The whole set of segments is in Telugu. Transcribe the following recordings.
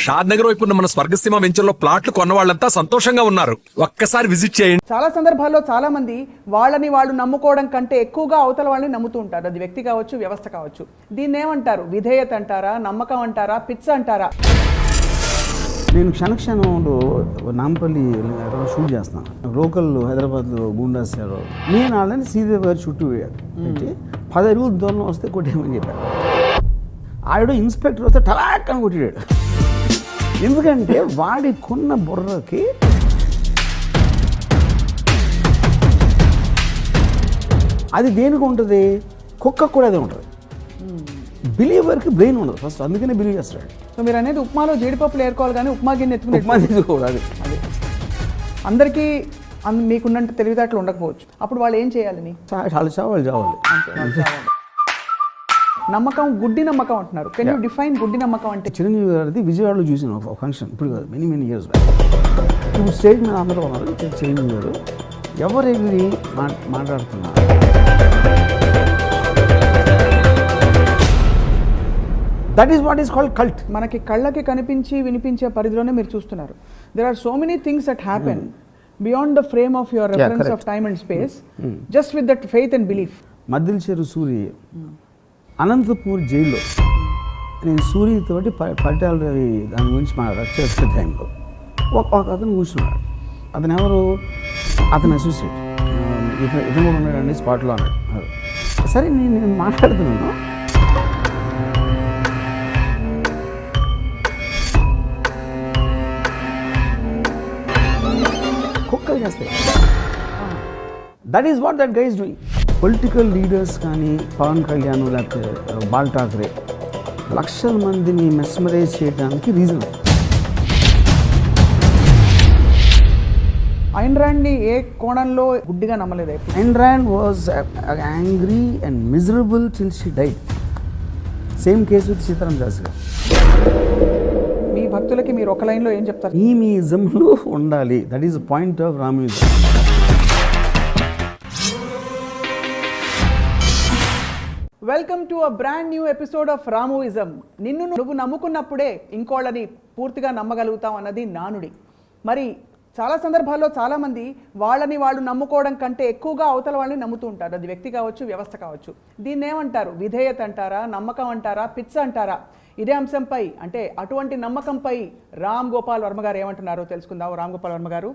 షాద్ నగర్ వైపు ఉన్న మన స్వర్గసీమ వెంచర్ లో ప్లాట్లు కొన్న వాళ్ళంతా సంతోషంగా ఉన్నారు. ఒక్కసారి విజిట్ చేయండి. చాలా సందర్భాల్లో చాలా మంది వాళ్ళని వాళ్ళు నమ్ముకోవడం కంటే ఎక్కువగా అవతల వాళ్ళని నమ్ముతూ ఉంటారు. అది వ్యక్తి కావచ్చు, వ్యవస్థ కావచ్చు. దీన్ని ఏమంటారు? విధేయత అంటారా, నమ్మకం అంటారా, పిచ్చ అంటారా? నేను క్షణక్షణంలో నాంపల్లి షూట్ చేస్తాను. లోకల్ హైదరాబాద్లో గూండాస్ గారు నేను వాళ్ళని సీదే గారు చుట్టూ పెట్టి 10 అడుగుల దూరం వస్తే కొట్టేయమని చెప్పాను. ఆవిడ ఇన్స్పెక్టర్ వస్తే టలాక్ అని కొట్టాడు. ఎందుకంటే వాడికున్న బుర్రకి అది దేనికి ఉంటుంది, కుక్కకు కూడా అదే ఉంటుంది. బిలీవర్కి బ్రెయిన్ ఉండదు ఫస్ట్, అందుకనే బిలీవ్ చేస్తాడు. సో మీరు అనేది ఉప్మాలో జీడిపప్పులు ఏరుకోవాలి కానీ ఉప్మా గిన్నె ఎత్తుకుని ఉప్మా తీసుకోవాలి. అదే అందరికీ మీకున్నంత తెలివితేటలు ఉండకపోవచ్చు. అప్పుడు వాళ్ళు ఏం చేయాలని? చాలా చావాలి నమ్మకం, గుడ్డి నమ్మకం అంటున్నారు. కెన్ యూ డిఫైన్ గుడ్డి నమ్మకం అంటే? చిరంజీవి గారిది విజయవాడలో చూసిన ఒక ఫంక్షన్, ఇప్పుడు కాదు, మెనీ ఇయర్స్ బ్యాక్. ఇప్పుడు స్టేజ్ మీద అందరూ ఉన్నారు. చిరంజీవి గారు ఎవరు ఎగిరి మాట్లాడుతున్నారు. That is what is called cult. మనకి కళ్ళకి కనిపించి వినిపించే పరిధిలోనే మీరు చూస్తున్నారు. There are so many things that happen beyond the frame of your reference of time and space, just with that faith and belief. Maddilacheru Suri Anantapur జైల్లో నేను సూర్యతోటి పట్టాల రవి దాని గురించి చేసే టైంలో ఒక అతను కూర్చున్నాడు. అతను ఎవరు? అతను అసోసియేట్. ఇతను కూడా ఉన్నాడండి స్పాట్లో అన్నాడు. సరే నేను మాట్లాడుతున్నాను. కుక్కలు చేస్తాయి. That is what that guy is doing. Political leaders కానీ పవన్ కళ్యాణ్ లేకపోతే బాల్ ఠాక్రే లక్షల మందిని మెస్మరైజ్ చేయడానికి రీజన్. ఐన్ ర్యాండ్ని ఏ కోణంలో గుడ్డిగా నమ్మలేదు. Ayn Rand was angry and miserable till she died. Same case with Sitaram Das గారు. మీ భక్తులకి మీరు ఒక లైన్లో ఏం చెప్తారు? మీ ఇజంలో ఉండాలి. That is the point of రామయుజం. Welcome to a brand new episode of రామోయిజం. నిన్ను నువ్వు నమ్ముకున్నప్పుడే ఇంకోళ్ళని పూర్తిగా నమ్మగలుగుతాం అన్నది నానుడి. మరి చాలా సందర్భాల్లో చాలామంది వాళ్ళని వాళ్ళు నమ్ముకోవడం కంటే ఎక్కువగా అవతల వాళ్ళని నమ్ముతూ ఉంటారు. అది వ్యక్తి కావచ్చు, వ్యవస్థ కావచ్చు. దీన్ని ఏమంటారు? విధేయత అంటారా, నమ్మకం అంటారా, పిచ్చ అంటారా? ఇదే అంశంపై, అంటే అటువంటి నమ్మకంపై రామ్ గోపాల్ వర్మ గారు ఏమంటున్నారో తెలుసుకుందాం. రామ్ గోపాల్ వర్మ గారు,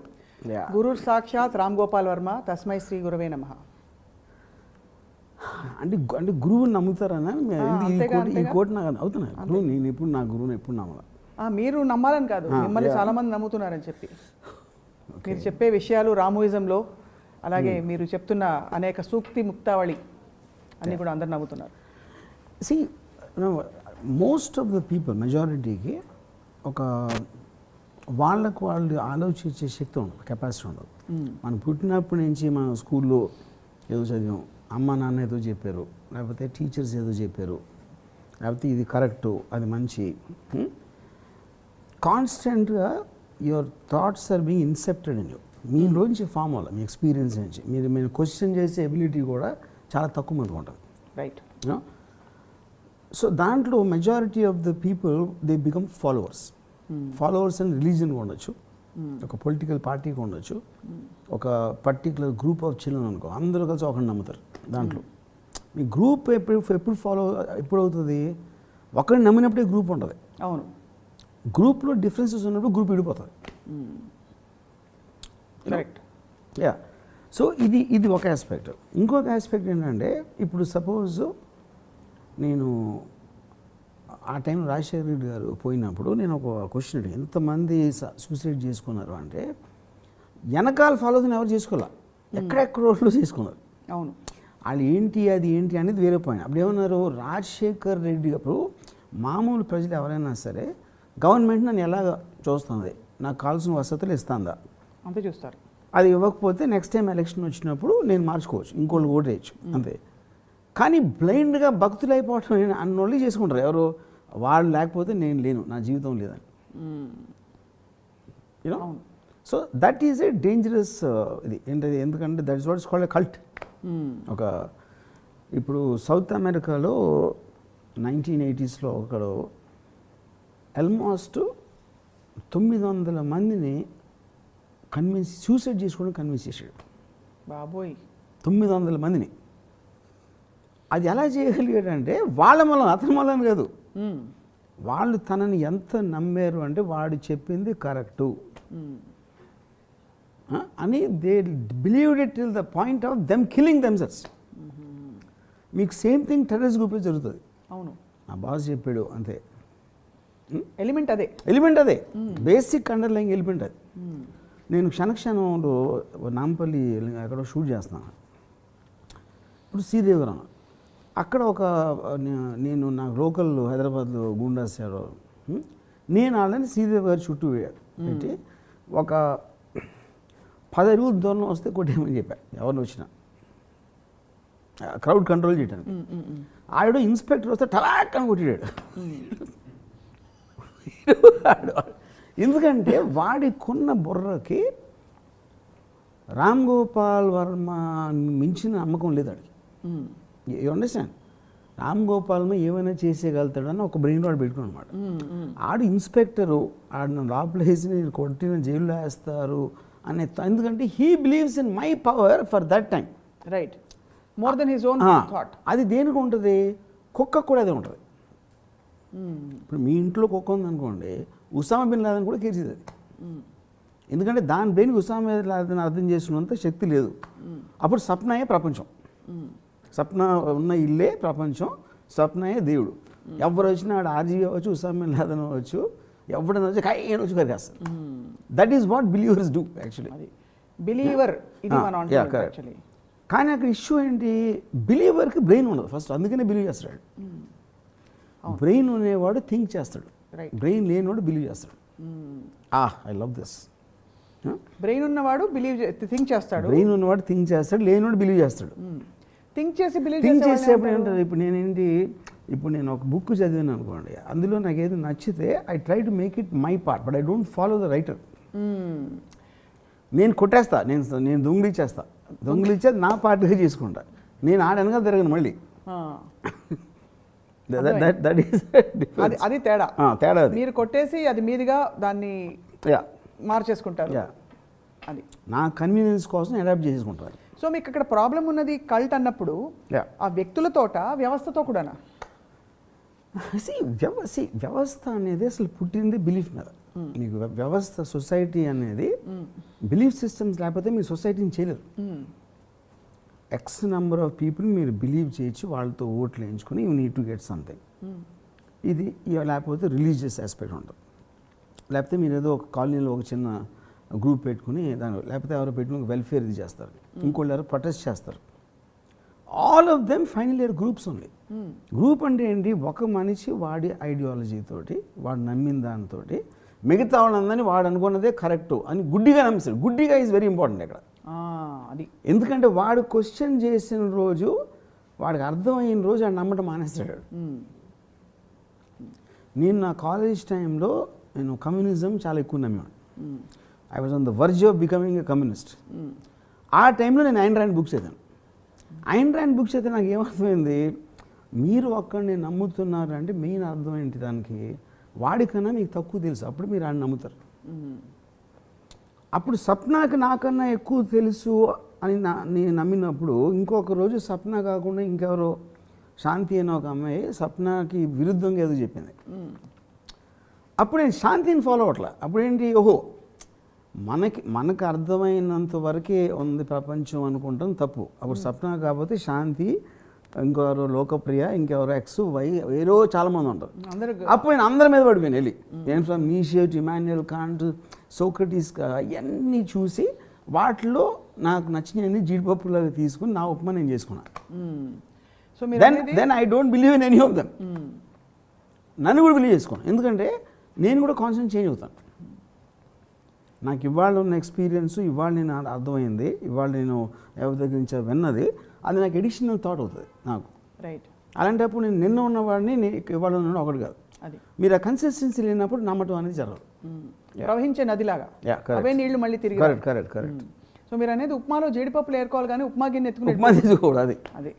గురు సాక్షాత్ రామ్ గోపాల్ వర్మ, తస్మై శ్రీ గురవే నమః. అంటే గురువుని నమ్ముతారని ఈ కోటి నాకు అవుతున్నాయి. గురువు నేను ఎప్పుడు నా గురువుని ఎప్పుడు నమ్మాలి. మీరు నమ్మాలని కాదు, మిమ్మల్ని చాలా మంది నమ్ముతున్నారని చెప్పి మీరు చెప్పే విషయాలు రామోయిజంలో, అలాగే మీరు చెప్తున్న అనేక సూక్తి ముక్తావళి అన్నీ కూడా అందరు నమ్ముతున్నారు. See most of the people, మెజారిటీకి ఒక వాళ్ళకు వాళ్ళు ఆలోచించే శక్తి ఉండదు, కెపాసిటీ ఉండదు. మనం పుట్టినప్పటి నుంచి మనం స్కూల్లో ఏదో చదివాం, అమ్మ నాన్న ఏదో చెప్పారు, లేకపోతే టీచర్స్ ఏదో చెప్పారు, లేకపోతే ఇది కరెక్టు, అది మంచి. కాన్స్టెంట్గా your thoughts are being incepted in you. మీలోంచి ఫామ్ అవ్వాలి, మీ ఎక్స్పీరియన్స్ నుంచి. మీరు క్వశ్చన్ చేసే ఎబిలిటీ కూడా చాలా తక్కువ మందికి ఉంటుంది. రైట్. సో దాంట్లో majority of the people they become followers. Followers అని రిలీజన్గా ఉండొచ్చు, ఒక పొలిటికల్ పార్టీకి ఉండొచ్చు, ఒక పర్టికులర్ గ్రూప్ ఆఫ్ చిల్డ్రన్ అనుకో, అందరూ కలిసి ఒకరిని నమ్ముతారు. దాంట్లో మీ గ్రూప్ ఎప్పుడు అవుతుంది? ఒకరిని నమ్మినప్పుడే గ్రూప్ ఉంటుంది. అవును. గ్రూప్లో డిఫరెన్సెస్ ఉన్నప్పుడు గ్రూప్ విడిపోతుంది. కరెక్ట్. యా. సో ఇది ఒక ఆస్పెక్ట్. ఇంకొక ఆస్పెక్ట్ ఏంటంటే, ఇప్పుడు సపోజ్ నేను ఆ టైంలో రాజశేఖర రెడ్డి గారు పోయినప్పుడు నేను ఒక క్వశ్చన్ అడిగి, ఎంతమంది సూసైడ్ చేసుకున్నారు అంటే వెనకాల ఫాలో అవుతున్న ఎవరు చేసుకోలే, ఎక్కడెక్కడో చేసుకున్నారు. అవును. వాళ్ళు ఏంటి అది ఏంటి అనేది వేరే పాయింట్. అప్పుడు ఏమన్నారు, రాజశేఖర రెడ్డి అప్పుడు మామూలు ప్రజలు ఎవరైనా సరే గవర్నమెంట్ నన్ను ఎలాగ చూస్తుంది, నాకు కావాల్సిన వసతులు ఇస్తుందా అంతే చూస్తారు. అది ఇవ్వకపోతే నెక్స్ట్ టైం ఎలక్షన్ వచ్చినప్పుడు నేను మార్చుకోవచ్చు, ఇంకోళ్ళు ఓటేయచ్చు, అంతే. కానీ బ్లైండ్గా భక్తులు అయిపోవటం అన్నోళ్ళు చేసుకుంటారు. ఎవరు వాళ్ళు లేకపోతే నేను లేను, నా జీవితం లేదని. You know. So that is a dangerous ఇది ఏంటది, ఎందుకంటే that is what is called a cult. ఒక ఇప్పుడు సౌత్ అమెరికాలో 1980s ఒకడు ఆల్మోస్ట్ 900 మందిని సూసైడ్ చేసుకోవడం కన్విన్స్ చేశాడు. బాబోయ్. 900 మందిని. అది ఎలా చేయగలిగాడంటే వాళ్ళ మూలం, అతని మూలం కాదు. వాళ్ళు తనని ఎంత నమ్మారు అంటే వాడు చెప్పింది కరెక్టు అని they believed it till the point of them killing themselves. మీకు సేమ్ థింగ్ టెర్రరిస్ట్ గ్రూప్లో జరుగుతుంది. అవును, నా బాస్ చెప్పాడు అంతే. ఎలిమెంట్ అదే, బేసిక్ అండర్లైంగ్ ఎలిమెంట్ అది. నేను క్షణక్షణంలో నాంపల్లి ఎక్కడో షూట్ చేస్తున్నాను. ఇప్పుడు శ్రీదేవరం అక్కడ ఒక నేను నాకు లోకల్ హైదరాబాద్లో గుండాస్ నేను వాళ్ళని శ్రీదేవి గారి చుట్టూ పెట్టి ఒక 10 అడుగుల దూరం వస్తే కొట్టేయమని చెప్పాను ఎవరిని వచ్చినా, క్రౌడ్ కంట్రోల్ చేయడానికి. ఆవిడ ఇన్స్పెక్టర్ వస్తే టలాక్ అని కొట్టాడు. ఎందుకంటే వాడికున్న బుర్రకి రామ్ గోపాల్ వర్మ మించిన నమ్మకం లేదు వాడికి. You understand? రామ్ గోపాల్ ఏమైనా చేసేయగలుగుతాడని ఒక బ్రెయిన్ వాడు పెట్టుకుని అనమాట. ఆడు ఇన్స్పెక్టరు, ఆడు లోపల వేసి నేను కొట్టిన జైల్లో వేస్తారు అనే, ఎందుకంటే he believes in my power for that time. Right, more than his own thought. అది దేనికి ఉంటుంది? కుక్కకు కూడా అదే ఉంటుంది. ఇప్పుడు మీ ఇంట్లో కుక్క ఉందనుకోండి, ఉసామా బిన్ లాదెన్ కూడా కేర్చేది అది. ఎందుకంటే దాని బ్రెయిన్కి ఉసామా బిన్ లాదెన్ అర్థం చేసుకున్నంత శక్తి లేదు. అప్పుడు సప్నాయే ప్రపంచం, సప్న ఉన్న ఇల్లే ప్రపంచం, స్వప్నయే దేవుడు. ఎవరు వచ్చినా ఆడు ఆర్జీవి అవ్వచ్చు, ఉసామా బిన్ లాదెన్ అవ్వచ్చు, ఎవడన్నా వచ్చి కైనా వచ్చి కరిగేస్తారు. That is what believers do actually. Believer ఇది మనం యాక్చువల్లీ. కానీ అక్కడ ఇష్యూ ఏంటి? బిలీవర్కి బ్రెయిన్ ఉండదు ఫస్ట్, అందుకనే బిలీవ్ చేస్తాడు. బ్రెయిన్ ఉండేవాడు థింక్ చేస్తాడు, బ్రెయిన్ లేనివాడు బిలీవ్ చేస్తాడు. I love this. బ్రెయిన్ ఉన్నవాడు థింక్ చేస్తాడు, బ్రెయిన్ ఉన్నవాడు థింక్ చేస్తాడు, లేనివాడు బిలీవ్ చేస్తాడు. థింక్ చేసేప్పుడు ఏంటంటే, ఇప్పుడు నేనేంటి, ఇప్పుడు నేను ఒక బుక్ చదివాను అనుకోండి, అందులో నాకు ఏదో నచ్చితే I try to make it my part, but I don't follow the writer. నేను కొట్టేస్తా, నేను దొంగిలిచ్చేస్తా, దొంగిలిచ్చేది నా పార్ట్గా చేసుకుంటా, నేను ఆడనగా తిరగను మళ్ళీ. అది తేడా. తేడా మీరు కొట్టేసి అది మీదిగా దాన్ని మార్చేసుకుంటారు. అది నా కన్వీనియన్స్ కోసం అడాప్ట్ చేసుకుంటారు. సో మీకు అక్కడ ప్రాబ్లం ఉన్నది కల్ట్ అన్నప్పుడు ఆ వ్యక్తులతోట, వ్యవస్థతో కూడానా? వ్యవస్థ అనేది అసలు పుట్టింది బిలీఫ్ మీద. మీకు వ్యవస్థ, సొసైటీ అనేది బిలీఫ్ సిస్టమ్స్ లేకపోతే మీరు సొసైటీని చేయలేరు. ఎక్స్ నెంబర్ ఆఫ్ పీపుల్ మీరు బిలీవ్ చేయొచ్చు, వాళ్ళతో ఓట్లు వేయించుకొని you need to get something. ఇది లేకపోతే రిలీజియస్ ఆస్పెక్ట్ ఉంటుంది, లేకపోతే మీరు ఏదో ఒక కాలనీలో ఒక చిన్న గ్రూప్ పెట్టుకుని దాని, లేకపోతే ఎవరో పెట్టుకుని వెల్ఫేర్ ఇది చేస్తారు, ఇంకోళ్ళు ఎవరో ప్రొటెస్ట్ చేస్తారు. All of them final year groups only. Group అంటే ఏంటి? ఒక మనిషి వాడి ఐడియాలజీతోటి, వాడు నమ్మిన దానితో మిగతా వాళ్ళందరినీ వాడు అనుకున్నదే కరెక్టు అని గుడ్డిగా నమ్మిస్తాడు. గుడ్డిగా ఈజ్ వెరీ ఇంపార్టెంట్ ఇక్కడ. అది ఎందుకంటే వాడు క్వశ్చన్ చేసిన రోజు, వాడికి అర్థమైన రోజు వాడు నమ్మటం మానేస్తాడు. నేను నా కాలేజ్ టైంలో నేను కమ్యూనిజం చాలా ఎక్కువ నమ్మేవాడు. I was on the verge of becoming a communist. ఆ టైంలో నేను ఐన్ ర్యాండ్ బుక్స్ చదివాను. ఐన్ ర్యాండ్ బుక్స్ అయితే నాకు ఏమర్థమైంది, మీరు ఒక్కడిని నమ్ముతున్నారు అంటే మెయిన్ అర్థం ఏంటి దానికి, వాడికన్నా మీకు తక్కువ తెలుసు, అప్పుడు మీరు ఆయన నమ్ముతారు. అప్పుడు సప్నాకి నాకన్నా ఎక్కువ తెలుసు అని నేను నమ్మినప్పుడు, ఇంకొక రోజు సప్న కాకుండా ఇంకెవరో శాంతి అనే ఒక అమ్మాయి సప్నాకి విరుద్ధంగా ఏదో చెప్పింది. అప్పుడు నేను శాంతిని ఫాలో అవ్వట్లే. అప్పుడు ఏంటి, ఓహో మనకు అర్థమైనంత వరకే ఉంది ప్రపంచం అనుకుంటాం తప్పు. అప్పుడు సప్న కాకపోతే శాంతి, ఇంకెవరో లోకప్రియ, ఇంకెవరో ఎక్స్ వై, వేరో చాలామంది ఉంటారు. అప్పుడు నేను అందరి మీద పడిపోయాను వెళ్ళి. నేను from Nietzsche to Immanuel Kant, Socrates, అవన్నీ చూసి వాటిలో నాకు నచ్చినవన్నీ జీడిపప్పులాగా తీసుకుని నా ఉప్మా నేను చేసుకున్నాను. Then I don't believe in any of them. నన్ను కూడా బిలీవ్ చేసుకోను, ఎందుకంటే నేను కూడా కాన్సెప్ట్ చేంజ్ అవుతాను. నాకు ఇవాళ ఉన్న ఎక్స్పీరియన్స్, ఇవాళ నేను అర్థమైంది, ఇవాళ నేను ఎవరి దగ్గర నుంచి విన్నది, అది నాకు ఎడిషనల్ థాట్ అవుతుంది నాకు. రైట్. అలాంటప్పుడు నేను నిన్న ఉన్నవాడిని ఇవాళ ఉన్నాడు ఒకటి కాదు. మీరు ఆ కన్సిస్టెన్సీ లేనప్పుడు నమ్మటం అనేది జరగదు. ప్రవహించే నదిలాగా అవే నీళ్లు మళ్ళీ తిరిగి. కరెక్ట్. సో మీరు అనేది ఉప్మాలో జీడిపప్పులు ఏరుకోవాలి కానీ ఉప్మా గిన్నె ఉప్మా తీసుకోకూడదు. అది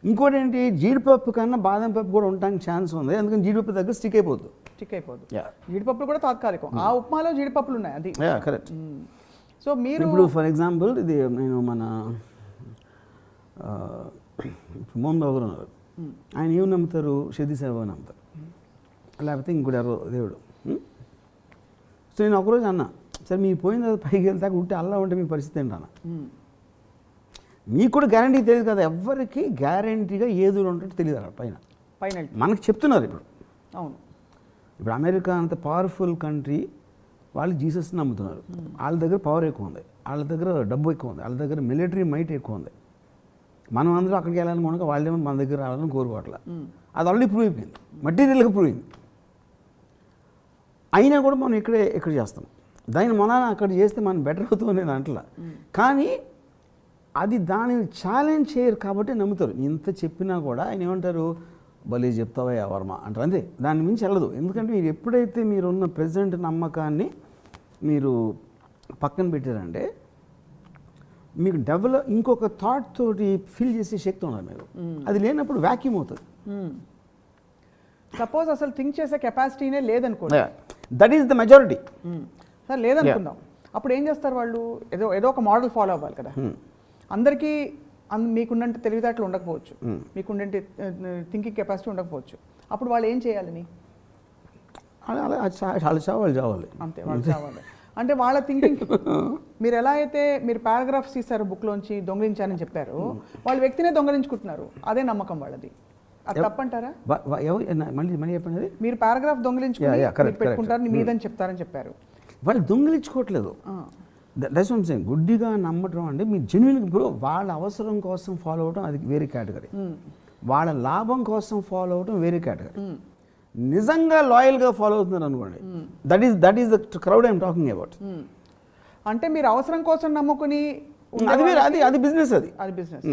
ఇంకోటి ఏంటి, జీడిపప్పు కన్నా బాదం పప్పు కూడా ఉండడానికి ఛాన్స్ ఉంది, ఎందుకంటే జీడిపప్పు దగ్గర స్టిక్ అయిపోతుంది. స్టిక్ అయిపోదు. Yeah. జీడిపప్పులు కూడా తాత్కాలికం. ఆ ఉప్మాలో జీడిపప్పులు ఉన్నాయి, అది కరెక్ట్. సో మీరు ఇప్పుడు ఫర్ ఎగ్జాంపుల్ ఇది నేను మన ఇప్పుడు మోహన్ బాబు గారు ఉన్నారు, ఆయన ఏమి నమ్ముతారు? షిరిడి సాయిబాబా నమ్ముతారు, లేకపోతే ఇంకోటి ఎవరో దేవుడు. సో నేను ఒకరోజు అన్నా, సరే మీకు పోయిన తర్వాత పైకి వెళ్తాక ఉంటే అల్లా ఉంటే మీ పరిస్థితి ఏంటి అన్న. మీకు కూడా గ్యారంటీ తెలియదు కదా, ఎవరికి గ్యారంటీగా ఏదో ఉంటుంటే తెలియదు అక్కడ పైన పైన మనకు చెప్తున్నారు. ఇప్పుడు అవును, ఇప్పుడు అమెరికా అంత పవర్ఫుల్ కంట్రీ, వాళ్ళు జీసస్ నమ్ముతున్నారు. వాళ్ళ దగ్గర పవర్ ఎక్కువ ఉంది, వాళ్ళ దగ్గర డబ్బు ఎక్కువ ఉంది, వాళ్ళ దగ్గర మిలిటరీ మైట్ ఎక్కువ ఉంది. మనం అందరూ అక్కడికి వెళ్ళాలనుకోక వాళ్ళేమో మన దగ్గర రావాలని కోరుకోవట్లే. అది ఆల్రెడీ ప్రూవ్ అయిపోయింది, మెటీరియల్గా ప్రూవ్ అయింది. అయినా కూడా మనం ఇక్కడ చేస్తాం. దాని మన అక్కడ చేస్తే మనం బెటర్ అవుతాం నేను అంటలా. కానీ అది దానిని ఛాలెంజ్ చేయరు కాబట్టి నమ్ముతారు. ఇంత చెప్పినా కూడా ఆయన ఏమంటారు, భలే చెప్తావా వర్మ అంటారు, అంతే. దాని మించి వెళ్ళదు. ఎందుకంటే మీరు ఎప్పుడైతే మీరున్న ప్రజెంట్ నమ్మకాన్ని మీరు పక్కన పెట్టారంటే మీకు ఇంకొక థాట్ తోటి ఫిల్ చేసే శక్తి ఉండదు మీకు. అది లేనప్పుడు వ్యాక్యూమ్ అవుతుంది. సపోజ్ అసలు థింక్ చేసే కెపాసిటీనే లేదనుకోండి, that is the majority. Sir లేదనుకుందాం, అప్పుడు ఏం చేస్తారు వాళ్ళు? ఏదో ఒక మోడల్ ఫాలో అవ్వాలి కదా. అందరికీ మీకున్నంటే తెలివితేటలు ఉండకపోవచ్చు, మీకున్నంటే థింకింగ్ కెపాసిటీ ఉండకపోవచ్చు. అప్పుడు వాళ్ళు ఏం చేయాలని? వాళ్ళు చావాలి అంతే, వాళ్ళు చావాలి. అంటే వాళ్ళ థింకింగ్ మీరు ఎలా అయితే మీరు పారాగ్రాఫ్స్ తీశారు బుక్లోంచి దొంగలించారని చెప్పారు, వాళ్ళు వ్యక్తినే దొంగలించుకుంటున్నారు. అదే నమ్మకం వాళ్ళది. అది తప్పంటారా? మళ్ళీ చెప్పండి. మీరు పారాగ్రాఫ్ దొంగలించుకుని పెట్టుకుంటారు, మీదని చెప్తారని చెప్పారు. వాళ్ళు దొంగిలించుకోవట్లేదు. That's what I'm saying. గుడ్డిగా నమ్మటం అంటే మీ జెన్యున్. ఇప్పుడు వాళ్ళ అవసరం కోసం ఫాలో అవడం అది వేరే కేటగిరీ, వాళ్ళ లాభం కోసం ఫాలో అవడం వేరే కేటగిరీ. నిజంగా లాయల్గా ఫాలో అవుతున్నారు అనుకోండి, that is the crowd I'm talking about. అంటే మీరు అవసరం కోసం నమ్ముకుని అది వేరే, అది బిజినెస్. అది బిజినెస్.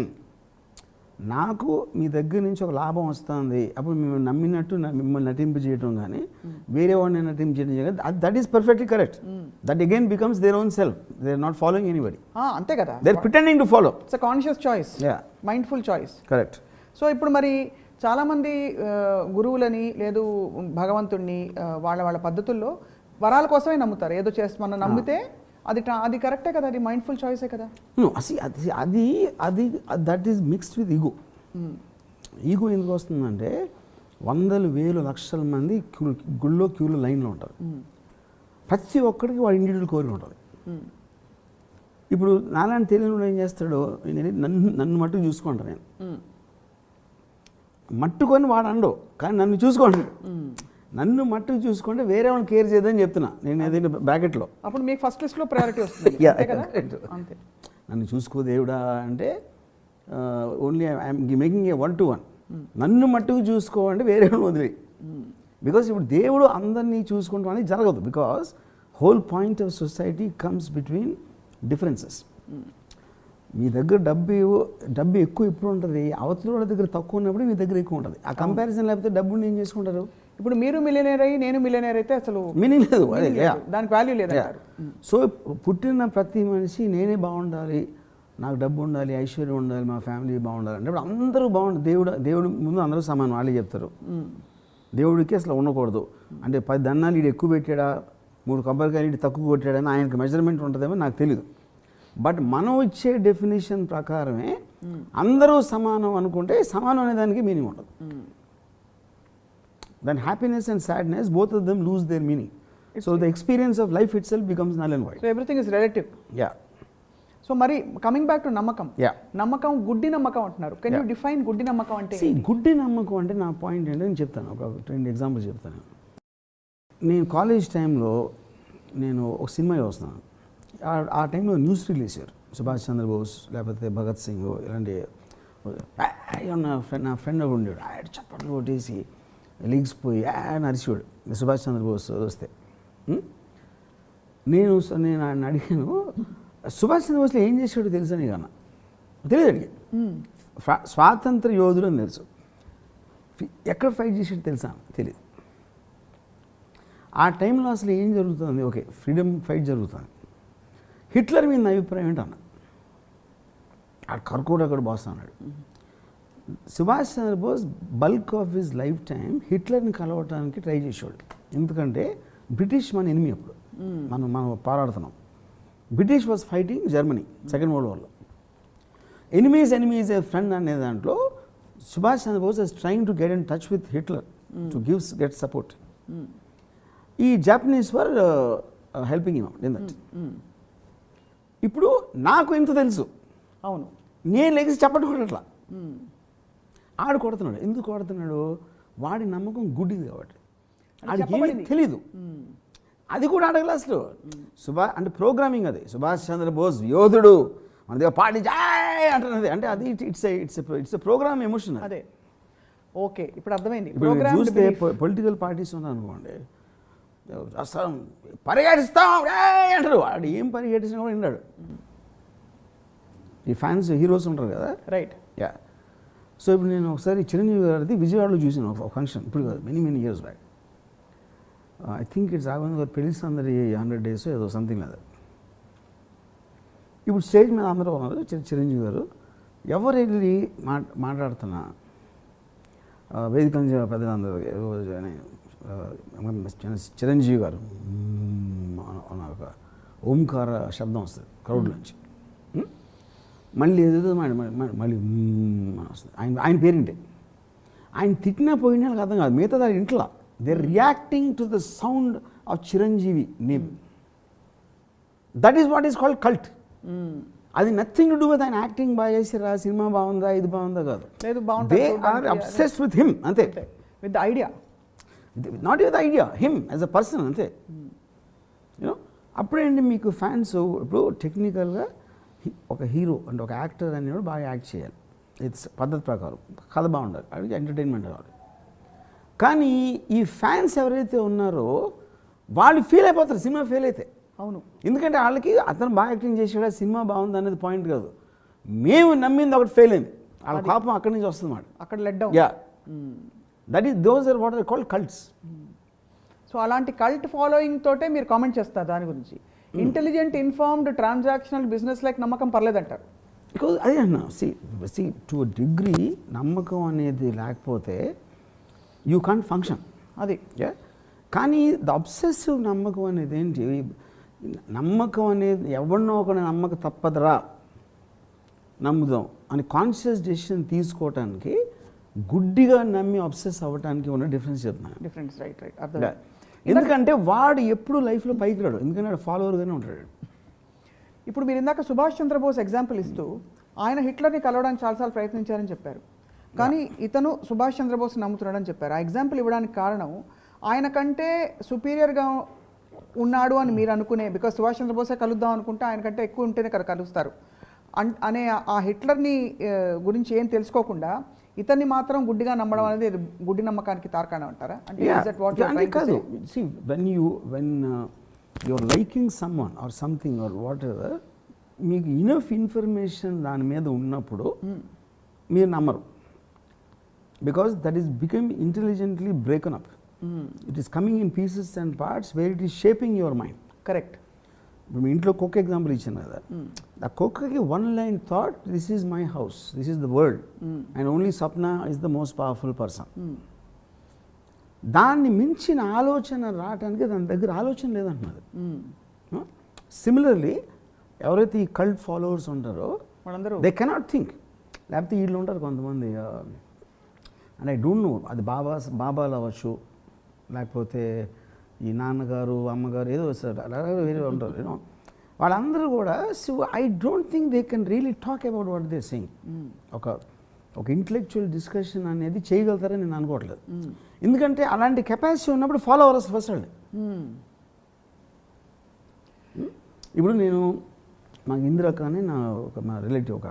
నాకు మీ దగ్గర నుంచి ఒక లాభం వస్తుంది, అప్పుడు మేము నమ్మినట్టు మిమ్మల్ని నటింపు చేయడం కానీ వేరే వాడిని నటింపు చేయడం కానీ that is perfectly correct. That again becomes their own self. They are not following anybody. అంతే కదా, they are pretending to follow. It's a conscious choice, mindful choice. Correct. So ఇప్పుడు మరి చాలామంది గురువులని లేదు భగవంతుడిని వాళ్ళ పద్ధతుల్లో వరాల కోసమే నమ్ముతారు. ఏదో చేస్తే మనం నమ్మితే అది కరెక్టే కదా, అది మైండ్ఫుల్ చాయిసే కదా. అది that is mixed with ego. Ego ఎందుకు వస్తుందంటే వందలు వేలు లక్షల మంది గుళ్ళో క్యూలో లైన్లో ఉంటారు. ప్రతి ఒక్కడికి వాడు ఇండివిజువల్ కోరిక ఉంటుంది. ఇప్పుడు నాలాంటి తెలియని ఏం చేస్తాడో, నన్ను మట్టుకు చూసుకుంటాను నేను, మట్టుకొని వాడు అండవు కానీ నన్ను చూసుకోండి. నన్ను మట్టుకు చూసుకుంటే వేరే వాళ్ళని కేర్ చేయదని చెప్తున్నా నేను ఏదైనా బ్రాకెట్లో. అప్పుడు మీకు ఫస్ట్ లిస్ట్లో ప్రయారిటీ వస్తుంది. అంతే. నన్ను చూసుకో దేవుడా అంటే only I'm making a 1-to-1. నన్ను మట్టుకు చూసుకో అంటే వేరే వాళ్ళని వదిలే. బికాస్ ఇప్పుడు దేవుడు అందరినీ చూసుకుంటాం అనేది జరగదు. Because whole point of society comes between differences. మీ దగ్గర డబ్బు ఎక్కువ ఎప్పుడు ఉంటుంది, అవతల వాళ్ళ దగ్గర తక్కువ ఉన్నప్పుడు మీ దగ్గర ఎక్కువ ఉంటుంది. ఆ కంపారిజన్ లేకపోతే డబ్బుని ఏం చేసుకుంటారు? ఇప్పుడు మీరు మిలియనేర్ అయ్యి నేను మిలియనేర్ అయితే అసలు మీనింగ్ లేదు, దానికి వాల్యూ లేదు. సో పుట్టిన ప్రతి మనిషి నేనే బాగుండాలి, నాకు డబ్బు ఉండాలి, ఐశ్వర్యం ఉండాలి, మా ఫ్యామిలీ బాగుండాలి అంటే అందరూ బాగుండాలి. దేవుడు ముందు అందరూ సమానం, వాళ్ళే చెప్తారు. దేవుడికి అసలు ఉండకూడదు అంటే 10 దన్నాలు ఈడు ఎక్కువ పెట్టాడా, 3 కొబ్బరికాయలు ఈడు తక్కువ కొట్టాడని ఆయనకి మెజర్మెంట్ ఉంటుందేమో నాకు తెలియదు. బట్ మనం ఇచ్చే డెఫినేషన్ ప్రకారమే అందరూ సమానం అనుకుంటే సమానం అనే దానికి మీనింగ్ ఉండదు. Then happiness and sadness, both of them lose their meaning. So the experience of life itself becomes null and void. So everything is relative. Yeah. So మరి కమింగ్ బ్యాక్ టు నమ్మకం. Yeah. నమ్మకం గుడ్డి నమ్మకం అంటున్నారు. కెన్ యూ డిఫైన్ గుడ్డి నమ్మకం అంటే? గుడ్డి నమ్మకం అంటే నా పాయింట్ ఏంటో నేను చెప్తాను. ఒక 2 ఎగ్జాంపుల్స్ చెప్తాను. నేను కాలేజ్ టైంలో నేను ఒక సినిమా చూస్తున్నాను. ఆ టైంలో న్యూస్ రిలీజ్ చేశారు. సుభాష్ చంద్రబోస్ లేకపోతే భగత్ సింగ్ ఇలాంటి నా ఫ్రెండ్ ఒకడు ఉండేవాడు. ఆయన చప్పట్లు కొట్టేసి లీగ్స్ పోయి నరిచేవాడు సుభాష్ చంద్రబోస్ వస్తే. నేను ఆయన అడిగాను, సుభాష్ చంద్రబోస్లో ఏం చేసాడో తెలుసా నీకు అన్న? తెలియదు అడిగి. స్వాతంత్ర యోధుడు అని తెలుసు, ఎక్కడ ఫైట్ చేసాడో తెలుసా? తెలియదు. ఆ టైంలో అసలు ఏం జరుగుతుంది? ఓకే, ఫ్రీడమ్ ఫైట్ జరుగుతుంది. హిట్లర్ మీద నా అభిప్రాయం ఏంటన్నా? ఆ కర్కోట అక్కడ బాస్ అన్నాడు. Subhash Chandrabose bulk of his life time హిట్లర్ని కలవటానికి ట్రై చేసేవాడు. ఎందుకంటే బ్రిటిష్ మన ఎనిమి అప్పుడు మనం పోరాడుతున్నాం. British was fighting Germany second world వార్లో. ఎనిమీ ఈజ్ ఏ ఫ్రెండ్ అనే దాంట్లో Subhash Chandrabose is trying to get in touch with Hitler to get support. ఈ Japanese were helping him in that. ఇప్పుడు నాకు ఎంత తెలుసు, అవును, నేను లెగిసి చెప్పడం కూడా అట్లా. ఆడు కొడుతున్నాడు. ఎందుకు కొడుతున్నాడు? వాడి నమ్మకం గుడ్డిది కాబట్టి. ఆడికి ఏమీ తెలీదు. అది కూడా ఆడ క్లాస్లో అంటే ప్రోగ్రామింగ్ అది. సుభాష్ చంద్రబోస్ యోధుడు, మన దగ్గర పార్టీ జాయ్ అంటున్నది. అంటే అది ఇట్స్ ప్రోగ్రామ్ ఎమోషన్. అదే, ఓకే, ఇప్పుడు అర్థమైంది. ఇప్పుడు చూస్తే పొలిటికల్ పార్టీస్ ఉన్నాయి అనుకోండి, అసలు పరిగెడిస్తాం అంటారు. వాడు ఏం పరిగెట్టించినా కూడా విన్నాడు. ఈ ఫ్యాన్స్ హీరోస్ ఉంటారు కదా, రైట్. యా. సో ఇప్పుడు నేను ఒకసారి చిరంజీవి గారిది విజయవాడలో చూసాను ఒక ఫంక్షన్. ఇప్పుడు కాదు, many years back. I think it's Raghavendra గారు పెళ్లి సందడి 100 days ఏదో సంథింగ్ లేదు. ఇప్పుడు స్టేజ్ మీద అందరూ ఉన్నారు. చిరంజీవి గారు ఎవరు వెళ్ళి మాట్లాడుతున్నా వేదిక పెద్దలందరూ చిరంజీవి గారు ఒక ఓంకార శబ్దం వస్తుంది క్రౌడ్ నుంచి. మళ్ళీ ఏదేదో మళ్ళీ వస్తుంది. ఆయన పేరింటే ఆయన తిట్టినా పోయినా అర్థం కాదు. మిగతా దాని ఇంట్లో they reacting to the sound of Chiranjeevi name. That is what is called cult. అది నథింగ్ టు డూ విత్ ఆయన యాక్టింగ్ బాగా చేసిరా, సినిమా బాగుందా, ఇది బాగుందా కాదు. They are obsessed with him, అంతే. With the idea, not with idea, him as a person, అంతే. యూనో అప్పుడేంటి మీకు ఫ్యాన్స్ ఇప్పుడు టెక్నికల్గా ఒక హీరో అంటే ఒక యాక్టర్ అనేవాడు బాగా యాక్ట్ చేయాలి. ఇట్స్ పద్ధతి ప్రకారం కథ బాగుండాలి, అడిగి ఎంటర్టైన్మెంట్ కావాలి. కానీ ఈ ఫ్యాన్స్ ఎవరైతే ఉన్నారో వాళ్ళు ఫీల్ అయిపోతారు సినిమా ఫెయిల్ అయితే. అవును, ఎందుకంటే వాళ్ళకి అతను బాగా యాక్టింగ్ చేసాడా, సినిమా బాగుంది అనేది పాయింట్ కాదు. మేము నమ్మింది ఒకటి ఫెయిల్ అయింది, వాళ్ళ కోపం అక్కడి నుంచి వస్తుంది మాట. అక్కడ let down. Yeah, that is those are what are called cults. So అలాంటి కల్ట్ ఫాలోయింగ్ తోటే మీరు కామెంట్ చేస్తారు దాని గురించి. Intelligent, informed, transactional business like నమ్మకం పర్లేదంటారు. బికాజ్ అదే అన్నా, సి టు డిగ్రీ నమ్మకం అనేది లేకపోతే యూ కాంట్ ఫంక్షన్. అది కానీ ద అబ్సెసివ్ నమ్మకం అనేది ఏంటి? నమ్మకం అనేది ఎవరినో ఒక నమ్మకం తప్పదురా నమ్ముదాం అని కాన్షియస్ డెసిషన్ తీసుకోవటానికి గుడ్డిగా నమ్మి అబ్సెస్ అవ్వటానికి ఉన్న డిఫరెన్స్ చెప్తున్నాను. డిఫరెన్స్, రైట్ రైట్, అర్థం. ఎందుకంటే వాడు ఎప్పుడు లైఫ్లో పైకి రాడు, ఎందుకంటే వాడు ఫాలోవర్గానే ఉంటాడు. ఇప్పుడు మీరు ఇందాక సుభాష్ చంద్రబోస్ ఎగ్జాంపుల్ ఇస్తూ ఆయన హిట్లర్ని కలవడానికి చాలాసార్లు ప్రయత్నించారని చెప్పారు. కానీ ఇతను సుభాష్ చంద్రబోస్ నమ్ముతున్నాడని చెప్పారు. ఆ ఎగ్జాంపుల్ ఇవ్వడానికి కారణం ఆయన కంటే సుపీరియర్గా ఉన్నాడు అని మీరు అనుకునే, బికాస్ సుభాష్ చంద్రబోసే కలుద్దాం అనుకుంటే ఆయన కంటే ఎక్కువ ఉంటేనే కదా కలుస్తారు అనే ఆ హిట్లర్ని గురించి ఏం తెలుసుకోకుండా ఇతన్ని మాత్రం గుడ్డిగా నమ్మడం అనేది గుడ్డి నమ్మకానికి తార్కాణం అంటారా? అంటే కాదు. See when you're liking someone or something or what, మీకు ఇనఫ్ ఇన్ఫర్మేషన్ దాని మీద ఉన్నప్పుడు మీరు నమ్మరు. Because that is become intelligently broken up. It is coming in pieces and parts where it is shaping your mind. Correct. ఇప్పుడు మీ ఇంట్లో కుక్క ఎగ్జాంపుల్ ఇచ్చాను కదా, ఆ కుక్కకి one line thought, this is my house, this is the world and only Swapna is the most powerful person. దాన్ని మించిన ఆలోచన రావడానికి దాని దగ్గర ఆలోచన లేదంటున్నది. సిమిలర్లీ ఎవరైతే ఈ కల్ట్ ఫాలోవర్స్ ఉంటారో వాళ్ళందరూ దే కెనాట్ థింక్. లేకపోతే వీళ్ళు ఉంటారు కొంతమంది, అండ్ ఐ డోంట్ నో, అది బాబాలు అవ్వచ్చు, లేకపోతే ఈ నాన్నగారు అమ్మగారు ఏదో అలాగే వేరే ఉంటారు. యూనో వాళ్ళందరూ కూడా, so I don't think they can really talk about what they saying. ఒక ఇంటలెక్చువల్ డిస్కషన్ అనేది చేయగలుగుతారని నేను అనుకోవట్లేదు. ఎందుకంటే అలాంటి కెపాసిటీ ఉన్నప్పుడు ఫాలో అవర్స్ ఫస్ట్ అండి. ఇప్పుడు నేను మా ఇందిరక్క అని మా రిలేటివ్ ఒక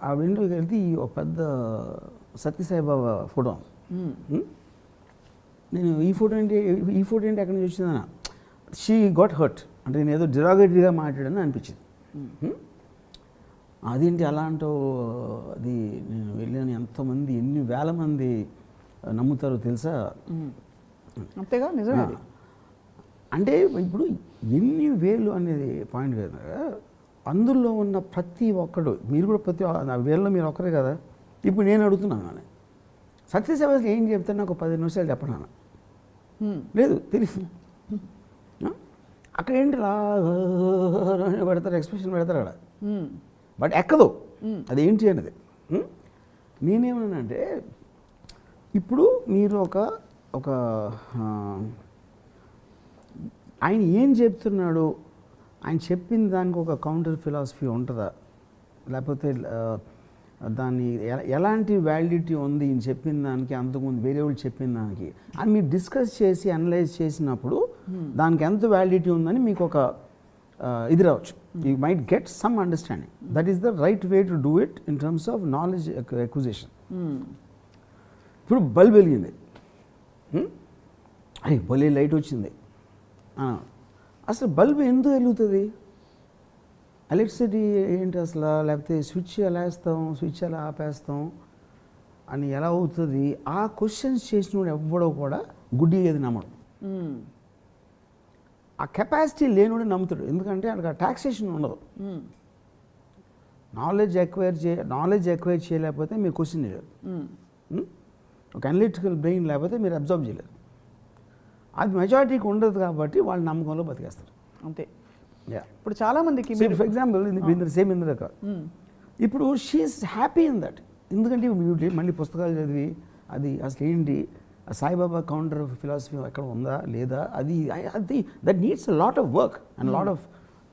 ఆవిడ ఇంటికి వెళ్తే ఒక పెద్ద సత్యసాయిబాబా ఫోటో, నేను ఈ ఫోటో ఏంటి ఎక్కడి నుంచి వచ్చిందన్న, షీ గాట్ హర్ట్. అంటే నేను ఏదో డిరాగేటరీగా మాట్లాడని అనిపించింది. అదేంటి అలా అంటావు, అది నేను వెళ్ళాను, ఎంతమంది ఎన్ని వేల మంది నమ్ముతారో తెలుసా. అంతేగా, నిజమే. అంటే ఇప్పుడు ఎన్ని వేలు అనేది పాయింట్ కదా, అందులో ఉన్న ప్రతి ఒక్కడు, మీరు కూడా ప్రతి వేలలో మీరు ఒక్కరే కదా. ఇప్పుడు నేను అడుగుతున్నాను, సత్యసేవ ఏం చెప్తే నాకు 10 నిమిషాలు చెప్పను. లేదు తెలియదు. అక్కడ ఏంటి పెడతారు, ఎక్స్ప్రెషన్ పెడతారు అక్కడ, బట్ ఎక్కదు అదేంటి అనేది. నేనేమన్నానంటే ఇప్పుడు మీరు ఒక ఆయన ఏం చెప్తున్నాడు, ఆయన చెప్పిన దానికి ఒక కౌంటర్ ఫిలాసఫీ ఉంటుందా, లేకపోతే దాన్ని ఎలాంటి వ్యాలిడిటీ ఉంది ఈయన చెప్పిన దానికి అంతకుముందు వేరే వాళ్ళు చెప్పిన దానికి అని మీరు డిస్కస్ చేసి అనలైజ్ చేసినప్పుడు దానికి ఎంత వ్యాలిడిటీ ఉందని మీకు ఒక ఇది రావచ్చు. You might get some understanding. That is the right way to do it in terms of knowledge acquisition. ఇప్పుడు బల్బ్ వెలిగింది, అయ్యి భలే లైట్ వచ్చింది. అసలు బల్బ్ ఎందుకు వెలుగుతుంది, ఎలక్ట్రిసిటీ ఏంటి అసలు, లేకపోతే స్విచ్ ఎలా వేస్తాం, స్విచ్ ఎలా ఆపేస్తాం అని ఎలా అవుతుంది, ఆ క్వశ్చన్స్ చేసినోడు ఎవ్వడో కూడా గుడ్డి ఏది నమ్మడు. ఆ కెపాసిటీ లేనివాడు నమ్ముతాడు, ఎందుకంటే అక్కడ టాక్సేషన్ ఉండదు. నాలెడ్జ్ ఎక్వైర్ చేయలేకపోతే మీరు క్వశ్చన్ చేయలేరు. ఒక అనలిటికల్ బ్రెయిన్ లేకపోతే మీరు అబ్జర్వ్ చేయలేరు. అది మెజారిటీకి ఉండదు కాబట్టి వాళ్ళు నమ్మకంలో బతికేస్తారు అంతే. ఇప్పుడు చాలా మందికి ఫర్ ఎగ్జాంపుల్ సేమ్ ఇంద్రక, ఇప్పుడు షీఈస్ హ్యాపీ ఇన్ దట్. ఎందుకంటే మళ్ళీ పుస్తకాలు చదివి అది అసలు ఏంటి సాయిబాబా కౌంటర్ ఫిలాసఫీ ఎక్కడ ఉందా లేదా, అది that needs a lot of work and lot of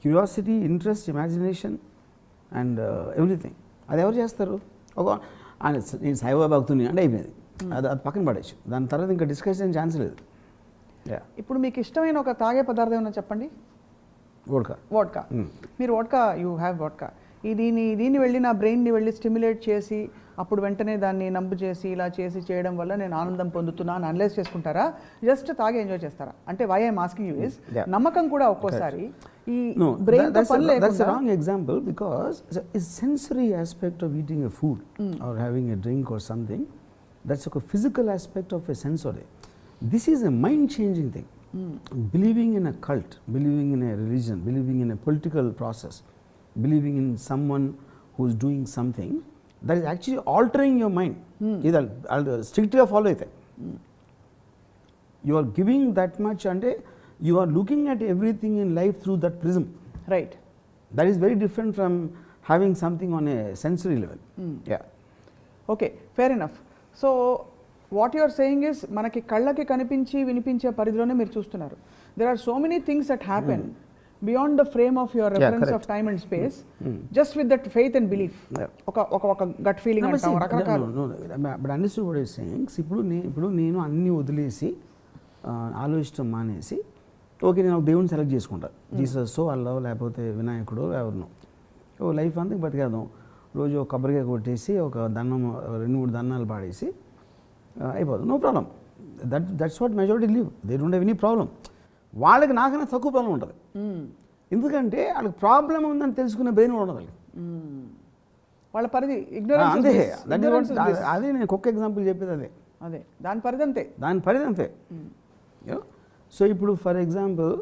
curiosity, interest, imagination and everything. అది ఎవరు చేస్తారు? నేను సాయిబాబా భక్తుని అంటే అయిపోయింది, అది పక్కన పడేచ్చు. దాని తర్వాత ఇంకా డిస్కస్ అయ్యే ఛాన్స్ లేదు. ఇప్పుడు మీకు ఇష్టమైన ఒక తాగే పదార్థం ఏమన్నా చెప్పండి. వోడ్కా. మీరు వోడ్కా, యూ హ్యావ్ వోడ్కా. దీన్ని వెళ్ళి నా బ్రెయిన్ని వెళ్ళి స్టిమ్యులేట్ చేసి అప్పుడు వెంటనే దాన్ని నంబు చేసి ఇలా చేసి చేయడం వల్ల నేను ఆనందం పొందుతున్నా అని అనలైజ్ చేసుకుంటారా, జస్ట్ తాగి ఎంజాయ్ చేస్తారా? అంటే why I'm asking you is నమ్మకం కూడా ఒక్కోసారి ఈ బ్రెయిన్ తో పని లేకుండా. That's a wrong example because it's sensory aspect of eating a food or having a drink or something. That's a physical aspect of a sensory. This is a mind changing thing. Believing in a cult, believing in a religion, believing in a political process, believing in someone who is doing something, that is actually altering your mind. I'll strictly follow it. You are giving that much and you are looking at everything in life through that prism. Right. That is very different from having something on a sensory level. Yeah. Okay, fair enough. So what you're saying is మనకి కళ్ళకి కనిపించి వినిపించే పరిధిలోనే మీరు చూస్తున్నారు. There are so many things that happen beyond the frame of your reference of time and space, just with that faith and belief. ఒక గట్ ఫీలింగ్ అంటాం రకరకాల. But understood what I saying. ఇప్పుడు నేను అన్ని వదిలేసి ఆలోచించడం మానేసి ఓకే నేను ఒక దేవుడిని సెలెక్ట్ చేసుకుంటా, జీసస్ అల్లా లేకపోతే వినాయకుడు ఎవరినో, ఓ లైఫ్ అంతా బతికేద్దాం. రోజు ఒక కొబ్బరికాయ కొట్టేసి ఒక దండం 2-3 దండాలు పాడేసి అయిపోదు, no problem. That's what majority live. They don't have any problem. వాళ్ళకి నాకన్నా తక్కువ ప్రాబ్లం ఉంటుంది, ఎందుకంటే వాళ్ళకి ప్రాబ్లం ఉందని తెలుసుకునే బ్రెయిన్ ఉండదు వాళ్ళ పరిధి. అంతే, అదే నేను ఒక్క ఎగ్జాంపుల్ చెప్పేది అదే దాని పరిధి అంతే. సో ఇప్పుడు ఫర్ ఎగ్జాంపుల్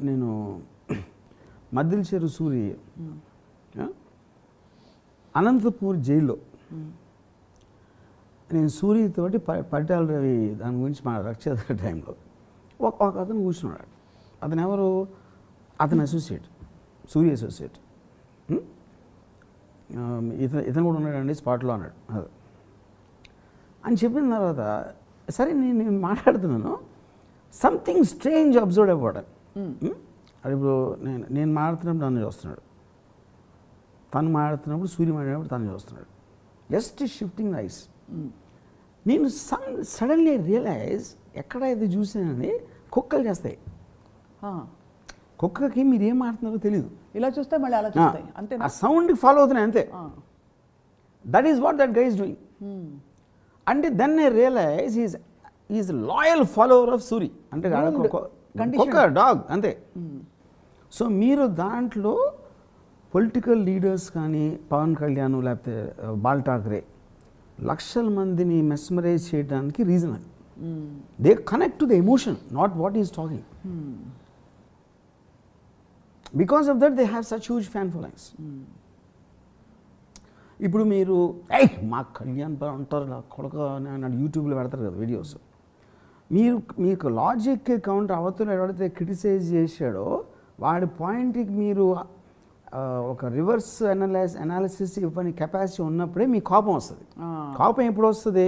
నేను మద్దిల చెరు సూరి అనంతపూర్ జైల్లో నేను సూర్యతోటి పరిటాల రవి దాని గురించి మా రక్షణ టైంలో ఒక అతను కూర్చున్నాడు. అతను ఎవరు? అతను అసోసియేట్, సూర్య అసోసియేట్. ఇతను కూడా ఉన్నాడండి స్పాట్లో అన్నాడు. అది అని చెప్పిన తర్వాత సరే నేను మాట్లాడుతున్నాను, సంథింగ్ స్ట్రేంజ్ అబ్జర్వ్ అవ్వడం. అది ఇప్పుడు నేను మాట్లాడుతున్నప్పుడు నన్ను చూస్తున్నాడు, తను మాట్లాడుతున్నప్పుడు సూర్య మాట్లాడినప్పుడు తను చూస్తున్నాడు. Just shifting ice. నేను సడన్లీ రియలైజ్ ఎక్కడ ఇది చూసానని కుక్కలు చేస్తాయి. కుక్కకి మీరు ఏం మాట్లాడుతున్నారో తెలియదు, ఇలా చూస్తే మళ్ళీ అలా చూస్తాయి అంతే. ఆ సౌండ్కి ఫాలో అవుతున్నాయి అంతే. That is what that guy is doing. అంటే then I realise is loyal follower of Suri. అంటే కుక్క, డాగ్ అంతే. సో మీరు దాంట్లో పొలిటికల్ లీడర్స్ కానీ పవన్ కళ్యాణ్ లేకపోతే బాల్ ఠాక్రే లక్షల మందిని మెస్మరైజ్ చేయడానికి రీజన్ అది. They connect to the emotion, not what is talking. Because of that they have such huge fan followings. ఇప్పుడు మీరు మా కళ్యాణ్ బాగా అంటారు ఇలా కొడక అని యూట్యూబ్లో పెడతారు కదా వీడియోస్. మీకు లాజిక్ కౌంటర్ అవతల ఎవరైతే క్రిటిసైజ్ చేశాడో వాడి పాయింట్కి మీరు ఒక రివర్స్ అనాలిసిస్ ఇవ్వని కెపాసిటీ ఉన్నప్పుడే మీ కోపం వస్తుంది. కోపం ఎప్పుడు వస్తుంది?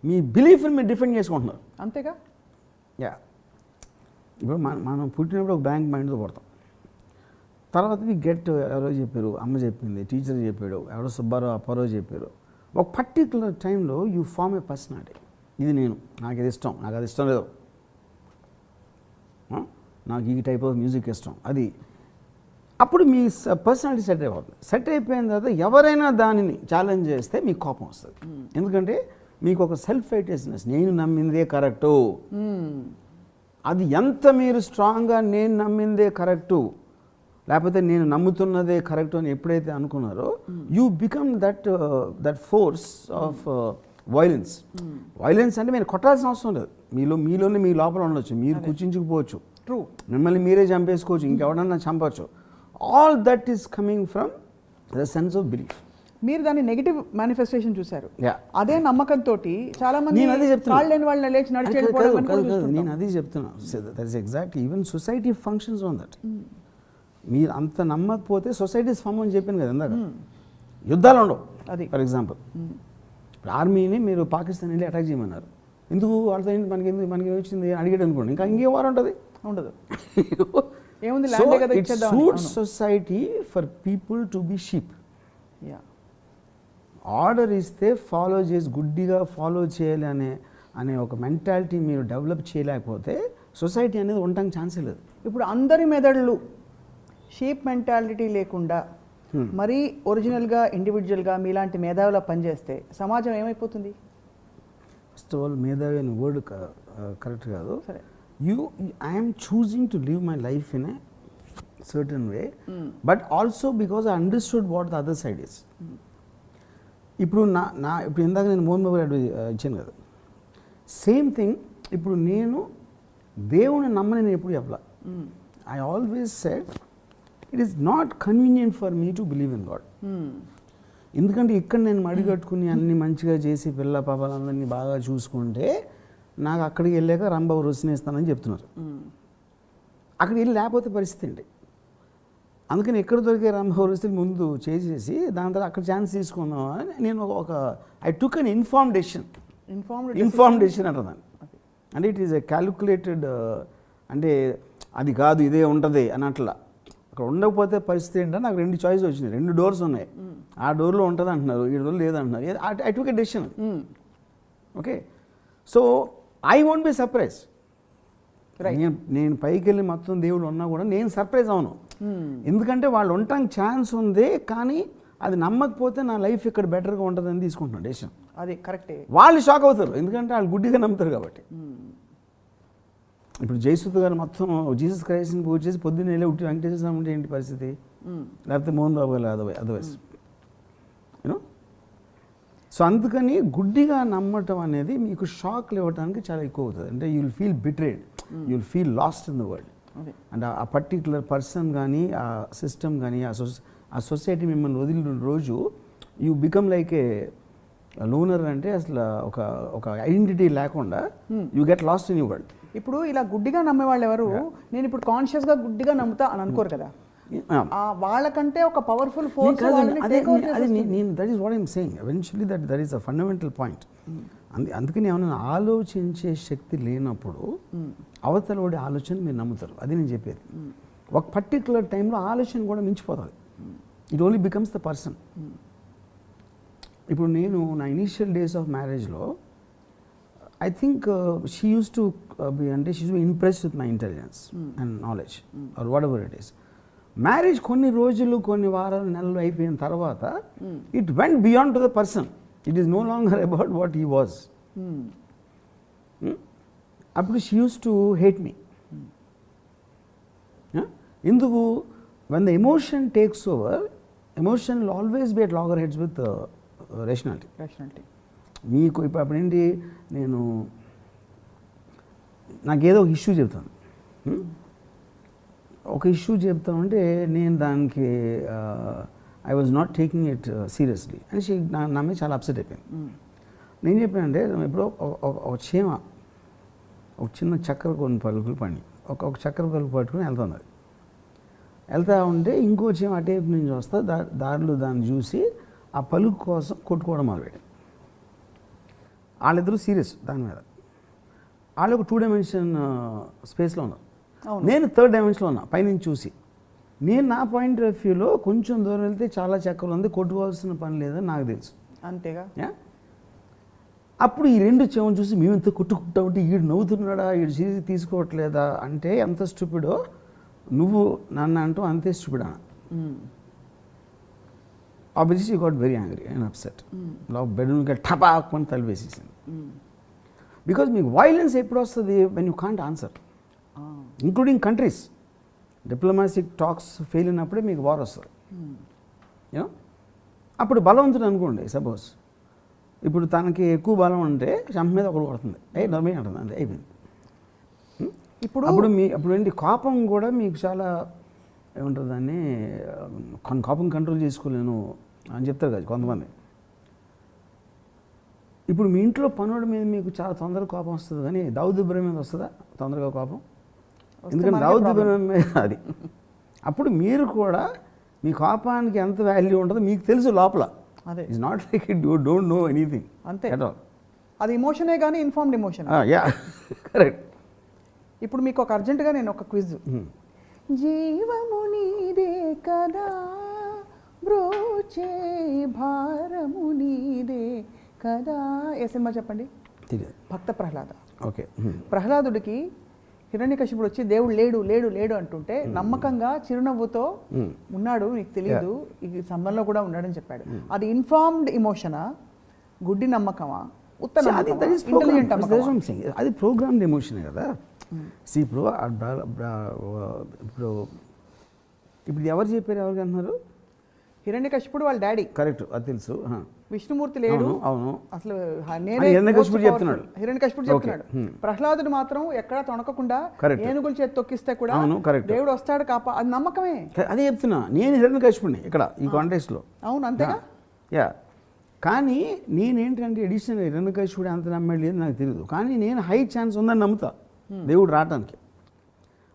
మీ బిలీఫ్ని మీరు డిఫెండ్ చేసుకుంటున్నారు. అంతేగా. యా, ఇప్పుడు మనం పుట్టినప్పుడు ఒక బ్యాంక్ మైండ్తో పడతాం. తర్వాత మీ గెట్ ఎవరో చెప్పారు, అమ్మ చెప్పింది, టీచర్ చెప్పాడు, ఎవరో సుబ్బారావు అప్పారావు చెప్పారు. ఒక పర్టికులర్ టైంలో యూ ఫార్మ్ ఏ పర్సనాలిటీ. ఇది నేను, నాకు ఇది ఇష్టం, నాకు అది ఇష్టం లేదు, నాకు ఈ టైప్ ఆఫ్ మ్యూజిక్ ఇష్టం, అది. అప్పుడు మీ పర్సనాలిటీ సెట్ అయిపోతుంది. సెట్ అయిపోయిన తర్వాత ఎవరైనా దానిని ఛాలెంజ్ చేస్తే మీకు కోపం వస్తుంది. ఎందుకంటే మీకు ఒక సెల్ఫ్ రైటియస్నెస్, నేను నమ్మిందే కరెక్టు. అది ఎంత మీరు స్ట్రాంగ్గా నేను నమ్మిందే కరెక్టు, లేకపోతే నేను నమ్ముతున్నదే కరెక్ట్ అని ఎప్పుడైతే అనుకున్నారో you become that force of violence. Violence అంటే మీరు కొట్టాల్సిన అవసరం లేదు, మీలోనే మీ లోపల ఉండొచ్చు, మీరు కూర్చించుకుపోవచ్చు, ట్రూ, మిమ్మల్ని మీరే చంపేసుకోవచ్చు, ఇంకెవడన్నా చంపవచ్చు. All that is coming from the sense of belief. మీరు దాన్ని నెగిటివ్ మేనిఫెస్టేషన్ చూశారు. Yeah. అదే నమ్మకంతో చాలా మంది నేను అదే చెప్తున్నా, కాళ్ళు లేని వాళ్ళని లేచి నడిచి వెళ్ళిపోవడం అని కూడా చూస్తుంటాం. నేను అదే చెప్తున్నా. That is exactly even society functions on that. మీరు అంత నమ్మకపోతే సొసైటీస్ ఫామ్ అని చెప్పాను కదా ఇందాక. యుద్ధాలు ఉండవు. అది ఫర్ ఎగ్జాంపుల్ ఇప్పుడు ఆర్మీని మీరు పాకిస్తాన్ వెళ్ళి అటాక్ చేయమన్నారు, ఎందుకు వాళ్ళతో ఏంటి, మనకి వచ్చింది అడిగాడు అనుకోండి, ఇంకా ఇంకేం వారు ఉంటుంది, ఉండదు. ఏముంది, ల్యాండే కదా ఇచ్చేద్దాం. Suits society for people to be sheep. Order ఇస్తే ఫాలో చేసి గుడ్డిగా ఫాలో చేయాలి అనే ఒక మెంటాలిటీ మీరు డెవలప్ చేయలేకపోతే సొసైటీ అనేది ఉండటానికి ఛాన్సే లేదు. ఇప్పుడు అందరి మెదడులు షీప్ మెంటాలిటీ లేకుండా మరీ ఒరిజినల్గా ఇండివిజువల్గా మీలాంటి మేధావులా పనిచేస్తే సమాజం ఏమైపోతుంది? ఫస్ట్ ఆఫ్ ఆల్ మేధావి అనే వర్డ్ కరెక్ట్ కాదు. సరే, I'm choosing to live my life in a certain way, but also because I understood what the other side is. ఇప్పుడు ఇప్పుడు ఇందాక నేను మోహన్ బాబు అడ్వైజ్ ఇచ్చాను కదా, సేమ్ థింగ్. ఇప్పుడు నేను దేవుని నమ్మని నేను ఎప్పుడు చెప్పలా. I always said it is not convenient for me to believe in God. ఎందుకంటే ఇక్కడ నేను మడిగట్టుకుని అన్ని మంచిగా చేసి పిల్ల పాపాలందరినీ బాగా చూసుకుంటే నాకు అక్కడికి వెళ్ళాక రాంబాబు రుసినేస్తానని చెప్తున్నారు. అక్కడికి వెళ్ళి లేకపోతే పరిస్థితి ఏంటి? అందుకని ఎక్కడ దొరికే రాంబాబు రుసిని ముందు చేసేసి దాని తర్వాత అక్కడ ఛాన్స్ తీసుకుందాం అని నేను I took an informed decision అంటారు దాన్ని. అంటే ఇట్ ఈస్ ఎ క్యాలిక్యులేటెడ్, అంటే అది కాదు ఇదే ఉంటుంది అని అట్లా. అక్కడ ఉండకపోతే పరిస్థితి ఏంటంటే నాకు 2 చాయిస్ వచ్చినాయి, 2 డోర్స్ ఉన్నాయి. ఆ డోర్లో ఉంటుంది అంటున్నారు, ఈ డోర్లో లేదంటున్నారు. I took a decision. Okay, so I won't be surprise. నేను పైకి వెళ్ళి మొత్తం దేవుడు ఉన్నా కూడా నేను సర్ప్రైజ్ అవును. ఎందుకంటే వాళ్ళు ఉండటానికి ఛాన్స్ ఉంది, కానీ అది నమ్మకపోతే నా లైఫ్ ఇక్కడ బెటర్గా ఉంటుందని తీసుకుంటున్నాను డెసిషన్. అది కరెక్టే. వాళ్ళు షాక్ అవుతారు, ఎందుకంటే వాళ్ళు గుడ్డిగా నమ్ముతారు కాబట్టి. ఇప్పుడు జయసుత్ గారు మొత్తం జీసస్ క్రైస్ట్ని పూజ చేసి పొద్దున్న వెళ్ళి ఉట్టి వెంకటేశ్వర స్వామి ఉంటే ఏంటి పరిస్థితి? లేకపోతే మోహన్ బాబు గారు అదర్వైజ్ యూనో. సో అందుకని గుడ్డిగా నమ్మటం అనేది మీకు షాక్లు ఇవ్వడానికి చాలా ఎక్కువ అవుతుంది. అంటే you will feel betrayed, you will feel last in the world. And ఆ పర్టిక్యులర్ పర్సన్ కానీ ఆ సిస్టమ్ కానీ ఆ సొసైటీ మిమ్మల్ని వదిలిన రోజు you become like A lunar. అంటే అసలు ఒక ఐడెంటిటీ లేకుండా you get lost in you world. ఇప్పుడు ఇలా గుడ్డిగా నమ్మే వాళ్ళు ఎవరు, నేను ఇప్పుడు కాన్షియస్గా గుడ్డిగా నమ్ముతా అని అనుకోరు కదా. వాళ్ళకంటే ఒక powerful force. That is what I'm saying. Eventually that is a fundamental point. అందుకని ఏమన్నా ఆలోచించే శక్తి లేనప్పుడు అవతలోడి ఆలోచన మీరు నమ్ముతారు. అది నేను చెప్పేది. ఒక పర్టికులర్ టైంలో ఆలోచన కూడా మించిపోతుంది. It only becomes the person. ఇప్పుడు నేను నా ఇనీషియల్ డేస్ ఆఫ్ మ్యారేజ్లో I think she use to be, అంటే she use be impressed with my intelligence and knowledge or whatever it is. Marriage కొన్ని రోజులు, కొన్ని వారాలు, నెలలు అయిపోయిన తర్వాత it went beyond to the person. It is no longer about what he was. అప్పుడు she use to hate me. ఎందుకు? When the emotion takes over, emotion will always be at loggerheads with rationality. మీకు ఇప్పుడు అప్పుడేంటి, నాకేదో ఒక ఇష్యూ చెప్తాను, ఒక ఇష్యూ చెప్తామంటే నేను దానికి I was not taking it seriously అని నా మీద చాలా అప్సెట్ అయిపోయింది. నేను చెప్పానంటే ఇప్పుడు ఒక చీమ ఒక చిన్న చక్కెర కొన్ని పలుకులు పని ఒక చక్కెర పలుకు పట్టుకుని వెళ్తుంది. అది వెళ్తూ ఉంటే ఇంకో చీమ అటేపు నుంచి వస్తా దారిలో దాన్ని చూసి ఆ పలుకు కోసం కొట్టుకోవడం మొదలుపెట్టింది. వాళ్ళిద్దరూ సీరియస్ దాని మీద. వాళ్ళు ఒక 2 డైమెన్షన్ స్పేస్లో ఉన్నారు, నేను 3rd డైమెన్షన్లో ఉన్నా పైనుంచి చూసి. నేను నా పాయింట్ ఆఫ్ వ్యూలో కొంచెం దూరం వెళ్తే చాలా చక్కెరలు ఉంది, కొట్టుకోవాల్సిన పని లేదని నాకు తెలుసు. అంతేగా. అప్పుడు ఈ 2 చెవులు చూసి మేము ఇంత కొట్టుకుంటా ఉంటే ఈడు నవ్వుతున్నాడా, ఈడు సీరియస్ తీసుకోవట్లేదా అంటే ఎంత స్టూపిడో నువ్వు నన్ను అంటూ అంతే స్టూపిడా. Obviously got very angry and upset. బెడ్రూమ్కి టపాక్మని తలివేసేసింది. బికాజ్ మీకు వైలెన్స్ ఎప్పుడు వస్తుంది when you can't answer, including countries. Diplomatic talks fail అయినప్పుడే మీకు వార్ వస్తుంది. యూనో అప్పుడు బలవంతుడు అనుకోండి, సపోజ్ ఇప్పుడు తనకి ఎక్కువ బలం ఉంటే చంప మీద ఒకరు కొడుతుంది, నర్మే అంటుంది, అంతే అయిపోయింది. అప్పుడు ఏంటి కోపం కూడా మీకు చాలా ఏమంటారు దాన్ని, కోపం కంట్రోల్ చేసుకోలేను అని చెప్తారు కదా కొంతమంది. ఇప్పుడు మీ ఇంట్లో పనుడి మీద మీకు చాలా తొందరగా కోపం వస్తుంది, కానీ దావుద్ ఇబ్రాహిం మీద వస్తుందా తొందరగా కోపం? ఎందుకంటే దావుద్ ఇబ్రాహిం అది. అప్పుడు మీరు కూడా మీ కోపానికి ఎంత వాల్యూ ఉంటుందో మీకు తెలుసు లోపల. అదే it's not like it you don't know anything అంతే. At all. అది ఇమోషనే కానీ ఇన్ఫార్మ్డ్ ఎమోషన్. Yeah correct. ఇప్పుడు మీకు ఒక అర్జెంటుగా నేను ఒక క్విజ్. జీవము నీదే కదా బ్రోచే భారము నీదే కదా, ఏ సినిమా చెప్పండి? భక్త ప్రహ్లాద. ఓకే. ప్రహ్లాదుడికి హిరణ్యకశిపుడు వచ్చి దేవుడు లేడు లేడు లేడు అంటుంటే నమ్మకంగా చిరునవ్వుతో ఉన్నాడు, నీకు తెలియదు ఈ సంబంధంలో కూడా ఉన్నాడని చెప్పాడు. అది ఇన్ఫార్మ్డ్ ఎమోషనా, గుడ్డి నమ్మకమా, ఉత్తమ ఇంటెలిజెంట్ నమ్మకమా? అది ప్రోగ్రామ్డ్ ఎమోషనే కదా. ఇప్పుడు ఇప్పుడు ఎవరు చెప్పారు, ఎవరికి అంటున్నారు? హిరణ్యకశిపుడు వాళ్ళ డాడీ. కరెక్ట్, అది తెలుసు. విష్ణుమూర్తి లేడు, అవును. అసలు హిరణ్యకశిపుడు చెప్తున్నాడు. హిరణ్యకశిపుడు చెప్తున్నాడు. ప్రహ్లాదుడు మాత్రం ఎక్కడా తొనకకుండా ఏనుగుల చేతి తొక్కిస్తే కూడా దేవుడు వస్తాడు కాపా, అది నమ్మకమే. అదే చెప్తున్నా, నేను హిరణ్యకశిపుడిని ఇక్కడ ఈ కాంటెక్స్ట్ లో. అవును, అంతేగా. యా, కానీ నేనేంటంటే ఎడిషనల్ హిరణ్యకశిపుడు అంత నమ్మేది లేదు నాకు తెలియదు, కానీ నేను హై ఛాన్స్ ఉందని నమ్ముతా దేవుడు రావటానికి.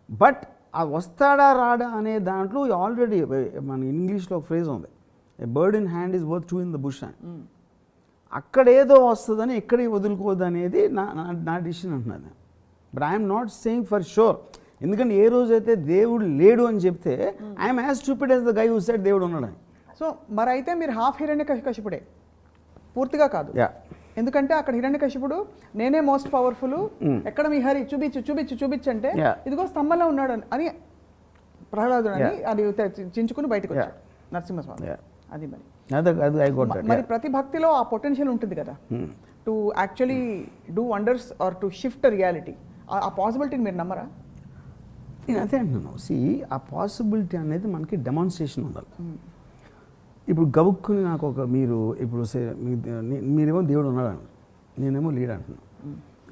బట్ ఆ వస్తాడా రాడా అనే దాంట్లో ఆల్రెడీ మన ఇంగ్లీష్లో ఒక ఫ్రేజ్ ఉంది, ఏ bird in hand is worth 2 in the bush అని. అక్కడ ఏదో వస్తుందని ఎక్కడే వదులుకోదు అనేది నా డిసిషన్ అంటున్నాను. But I'm not saying for sure, ఎందుకంటే ఏ రోజైతే దేవుడు లేడు అని చెప్తే I'm as stupid as the guy who said దేవుడు ఉన్నాడని. సో మరి అయితే మీరు హాఫ్ హిరణ్యకశిపుడే, పూర్తిగా కాదు. ఎందుకంటే అక్కడ హిరణ్యకశిపుడు నేనే మోస్ట్ పవర్ఫుల్, ఎక్కడ మీ హరి చూపించు చూపించు చూపించు అంటే ఇదిగో స్తంభంలో ఉన్నాడు అని ప్రహ్లాదుడు అని అది చించుకుని బయటకు వచ్చాడు నరసింహస్వామి. అది మరి ప్రతి భక్తిలో ఆ పొటెన్షియల్ ఉంటుంది కదా, to actually do wonders or to shift reality. ఆ పాసిబిలిటీని మీరు నమ్మరా? నేను అదే అంటున్నాను. ఆ పాసిబిలిటీ అనేది మనకి డెమాన్స్ట్రేషన్ ఉండాలి. ఇప్పుడు గబుక్కుని నాకు ఒక మీరు ఇప్పుడు మీరేమో దేవుడు ఉన్నాడు అండి, నేనేమో లీడ్ అంటున్నాను.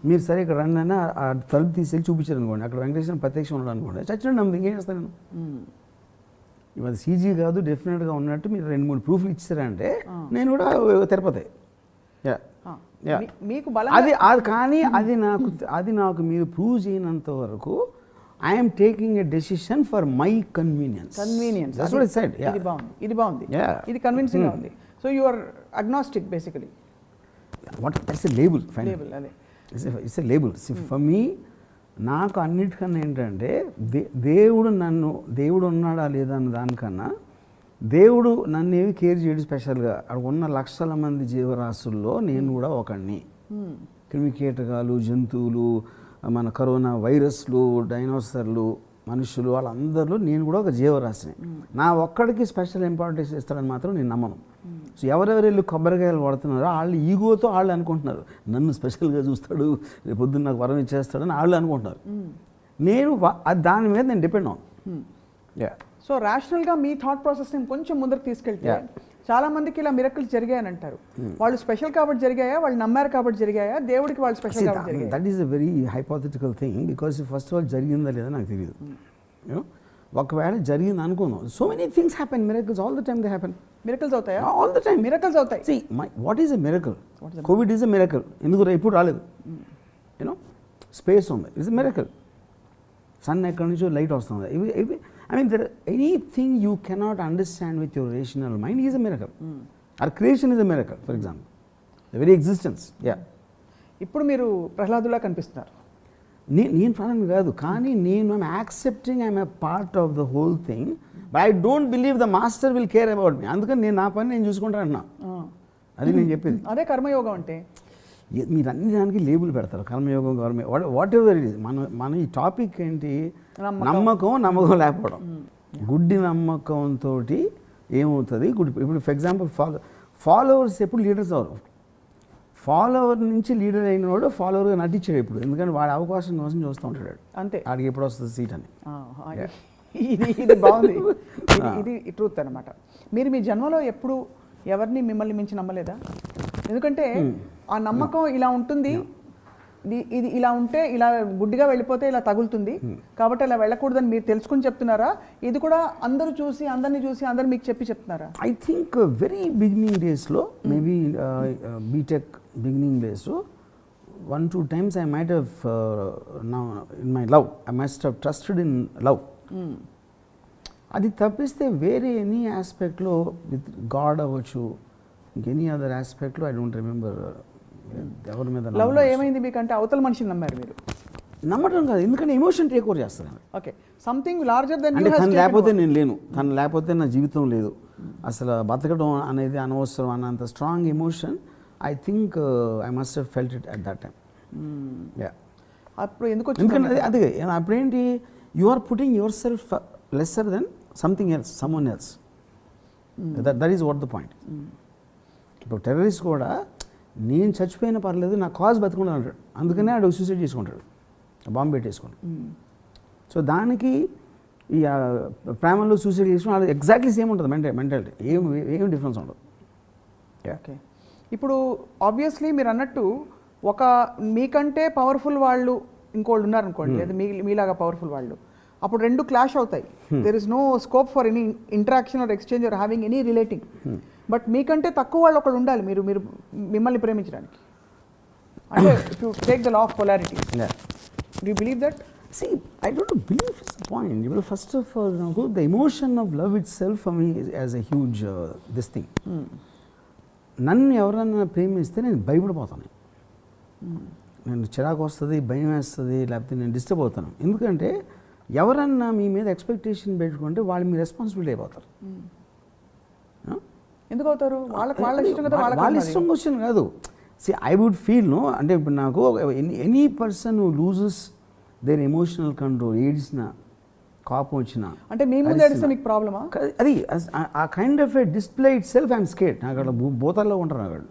మీరు సరే ఇక్కడ రండి అని ఆ తలుపు తీసేసి చూపించారు అనుకోండి, అక్కడ వెంకటేశ్వర ప్రత్యక్షం ఉన్నాడు అనుకోండి, చచ్చినట్టు నమ్మదు, ఇంకేం చేస్తాను నేను? ఇవాళ సీజీ కాదు, డెఫినెట్గా ఉన్నట్టు మీరు 2-3 ప్రూఫ్లు ఇచ్చారంటే నేను కూడా తిరుపతి. మీకు కానీ అది నాకు మీరు ప్రూవ్ చేయనంత వరకు I'm taking a decision for my convenience. ఇది బాగుంది, ఇది కన్విన్సింగ్ గా ఉంది. So you are agnostic basically. What it's a label, it's a label for me. నాకు అన్నిటికన్నా ఏంటంటే దేవుడు ఉన్నాడా లేదా అన్న దానికన్నా దేవుడు నన్ను ఏమి కేర్ చేయడు స్పెషల్గా. అక్కడ ఉన్న లక్షల మంది జీవరాశుల్లో నేను కూడా ఒకడిని. క్రిమికీటకాలు, జంతువులు, మన కరోనా వైరస్లు, డైనోసర్లు, మనుషులు, వాళ్ళందరిలో నేను కూడా ఒక జీవరాశిని. నా ఒక్కడికి స్పెషల్ ఇంపార్టెన్స్ ఇస్తారని మాత్రం నేను నమ్మను. సో ఎవరెవరు వెళ్ళి కొబ్బరికాయలు పడుతున్నారో వాళ్ళు ఈగోతో వాళ్ళు అనుకుంటున్నారు నన్ను స్పెషల్గా చూస్తాడు, రేపు పొద్దున్న నాకు వరం ఇచ్చేస్తాడని వాళ్ళు అనుకుంటున్నారు. నేను దాని మీద నేను డిపెండ్ అవును. సో ర్యాషనల్గా మీ థాట్ ప్రాసెస్ని కొంచెం ముందరకు తీసుకెళ్తే చాలా మందికి ఇలా మిరకల్స్ జరిగాయని అంటారు. వాళ్ళు స్పెషల్ కాబట్టి జరిగాయా, వాళ్ళు నమ్మారు కాబట్టి జరిగాయా, దేవుడికి వాళ్ళు స్పెషల్ కాబట్టి? That is a very hypothetical thing, because first of all జరిగిందా లేదా నాకు తెలియదు. ఒకవేళ జరిగింది అనుకుందాం, so many things happen, miracles all the time they happen, miracles అవుతాయా? ఆల్ ద టైమ్ మిరకల్స్ అవుతాయి. See, what is a miracle? COVID is a miracle. ఎందుకు ఎప్పుడు రాలేదు? యూనో స్పేస్ ఉంది, ఇట్స్ ఎ మిరకల్. సన్ ఎక్కడి నుంచో లైట్ వస్తుంది. I mean there anything you cannot understand with your rational mind is a miracle. Or creation is a miracle, for example the very existence. Yeah, ఇప్పుడు మీరు ప్రహ్లాదులా కనిపిస్తున్నారు. నేను ప్రాణం కాదు, కానీ నేను I'm accepting I'm a part of the whole thing, but I don't believe the master will care about me. అందుకని నేను నా పని నేను చూసుకుంటా అంటున్నా. అది నేను చెప్పేది. అదే కర్మయోగం అంటే. మీరు అన్ని దానికి లేబుల్ పెడతారు, కర్మయోగం, government, what ever it is. మన ఈ టాపిక్ ఏంటి? నమ్మకం లేకపోవడం. గుడ్డి నమ్మకంతో ఏమవుతుంది? ఇప్పుడు ఫర్ ఎగ్జాంపుల్ ఫాలోవర్స్ ఎప్పుడు లీడర్స్ అవరు. ఫాలోవర్ నుంచి లీడర్ అయిన వాడు ఫాలోవర్గా నటించాడు ఇప్పుడు, ఎందుకంటే వాడి అవకాశం కోసం చూస్తూ ఉంటాడు. అంతే, వాడికి ఎప్పుడు వస్తుంది సీట్ అని. ఇది బాగుంది. ఇది ట్రూత్ అనమాట. మీరు మీ జన్మలో ఎప్పుడు ఎవరిని మిమ్మల్ని మించి నమ్మలేదా? ఎందుకంటే ఆ నమ్మకం ఇలా ఉంటుంది, ఇది ఇలా ఉంటే ఇలా గుడ్డిగా వెళ్ళిపోతే ఇలా తగులుతుంది కాబట్టి అలా వెళ్ళకూడదని మీరు తెలుసుకుని చెప్తున్నారా? ఇది కూడా అందరూ చూసి అందరు మీకు చెప్తున్నారా? ఐ థింక్ వెరీ బిగినింగ్ డేస్లో, మేబీ బీటెక్ బిగినింగ్ డేస్లో 1-2 times I might have now in my love I must have trusted in love. అది తప్పిస్తే వేరే ఎనీ ఆస్పెక్ట్లో విత్ గాడ్ అవ్వచ్చు, ఇంకెనీ అదర్ ఆస్పెక్ట్లో ఐ డోంట్ రిమెంబర్ ఎవరి మీద. లవ్లో ఏమైంది మీకంటే అవతల మనిషిని నమ్మారు మీరు? నమ్మటం కాదు, ఎందుకంటే ఎమోషన్ టేక్ ఓవర్ చేస్తాను. ఓకే, సంథింగ్ లార్జర్ దెన్ అంటే తను లేకపోతే నేను లేను, తను లేకపోతే నా జీవితం లేదు, అసలు బతకడం అనేది అనవసరం అన్నంత strong emotion I think I must have felt it at that time. Yeah, అప్పుడు ఎందుకు ఎందుకంటే అదే అప్పుడేంటి, you are putting your self lesser than something else, someone else. That is what the point. ఇప్పుడు టెర్రరిస్ట్ కూడా నేను చచ్చిపోయినా పర్లేదు, నా కాజ్ బతుకుండా అంటాడు, అందుకనే ఆడు సూసైడ్ చేసుకుంటాడు, బాంబు పెట్టేసుకుంటాడు. సో దానికి ఈ ప్రేమలో సూసైడ్ చేసుకుని అది ఎగ్జాక్ట్లీ సేమ్ ఉంటుంది మెంటాలిటీ, ఏం డిఫరెన్స్ ఉండదు. ఓకే, ఇప్పుడు ఆబ్వియస్లీ మీరు అన్నట్టు ఒక మీకంటే పవర్ఫుల్ వాళ్ళు ఇంకోళ్ళు ఉన్నారనుకోండి, లేదా మీలాగా పవర్ఫుల్ వాళ్ళు, అప్పుడు రెండు క్లాష్ అవుతాయి. There is no scope for any interaction or exchange or having any relating. But మీకంటే తక్కువ వాళ్ళు ఒకడు ఉండాలి మీరు మిమ్మల్ని ప్రేమించడానికి. అంటే to take the law of polarity, do you believe that? See, I don't believe it's the point. Well, first of all, the emotion of love itself for me is as a huge this thing. నన్ను ఎవరన్నా ప్రేమిస్తే నేను భయపడిపోతాను, నేను చిరాకు వస్తుంది, భయం వేస్తుంది, లేకపోతే నేను డిస్టర్బ్ అవుతాను. ఎందుకంటే ఎవరన్నా మీ మీద ఎక్స్పెక్టేషన్ పెట్టుకుంటే వాళ్ళు మీ రెస్పాన్సిబిలిటీ అయిపోతారు. ఎందుకు అవుతారు? వాళ్ళ ఇష్టం కదా, వాళ్ళ ఇష్టం క్వశ్చన్ కాదు. See I would feel no, అంటే ఇప్పుడు నాకు any person who loses their emotional control, ఏడ్చిన, కోపం వచ్చిన, అంటే మీ ముందు ఏడిస్తే మీకు ప్రాబ్లమా? అది ఆ kind of A display it self I'm scared. నాకు అక్కడ బోతాల్లో ఉంటారు నాకు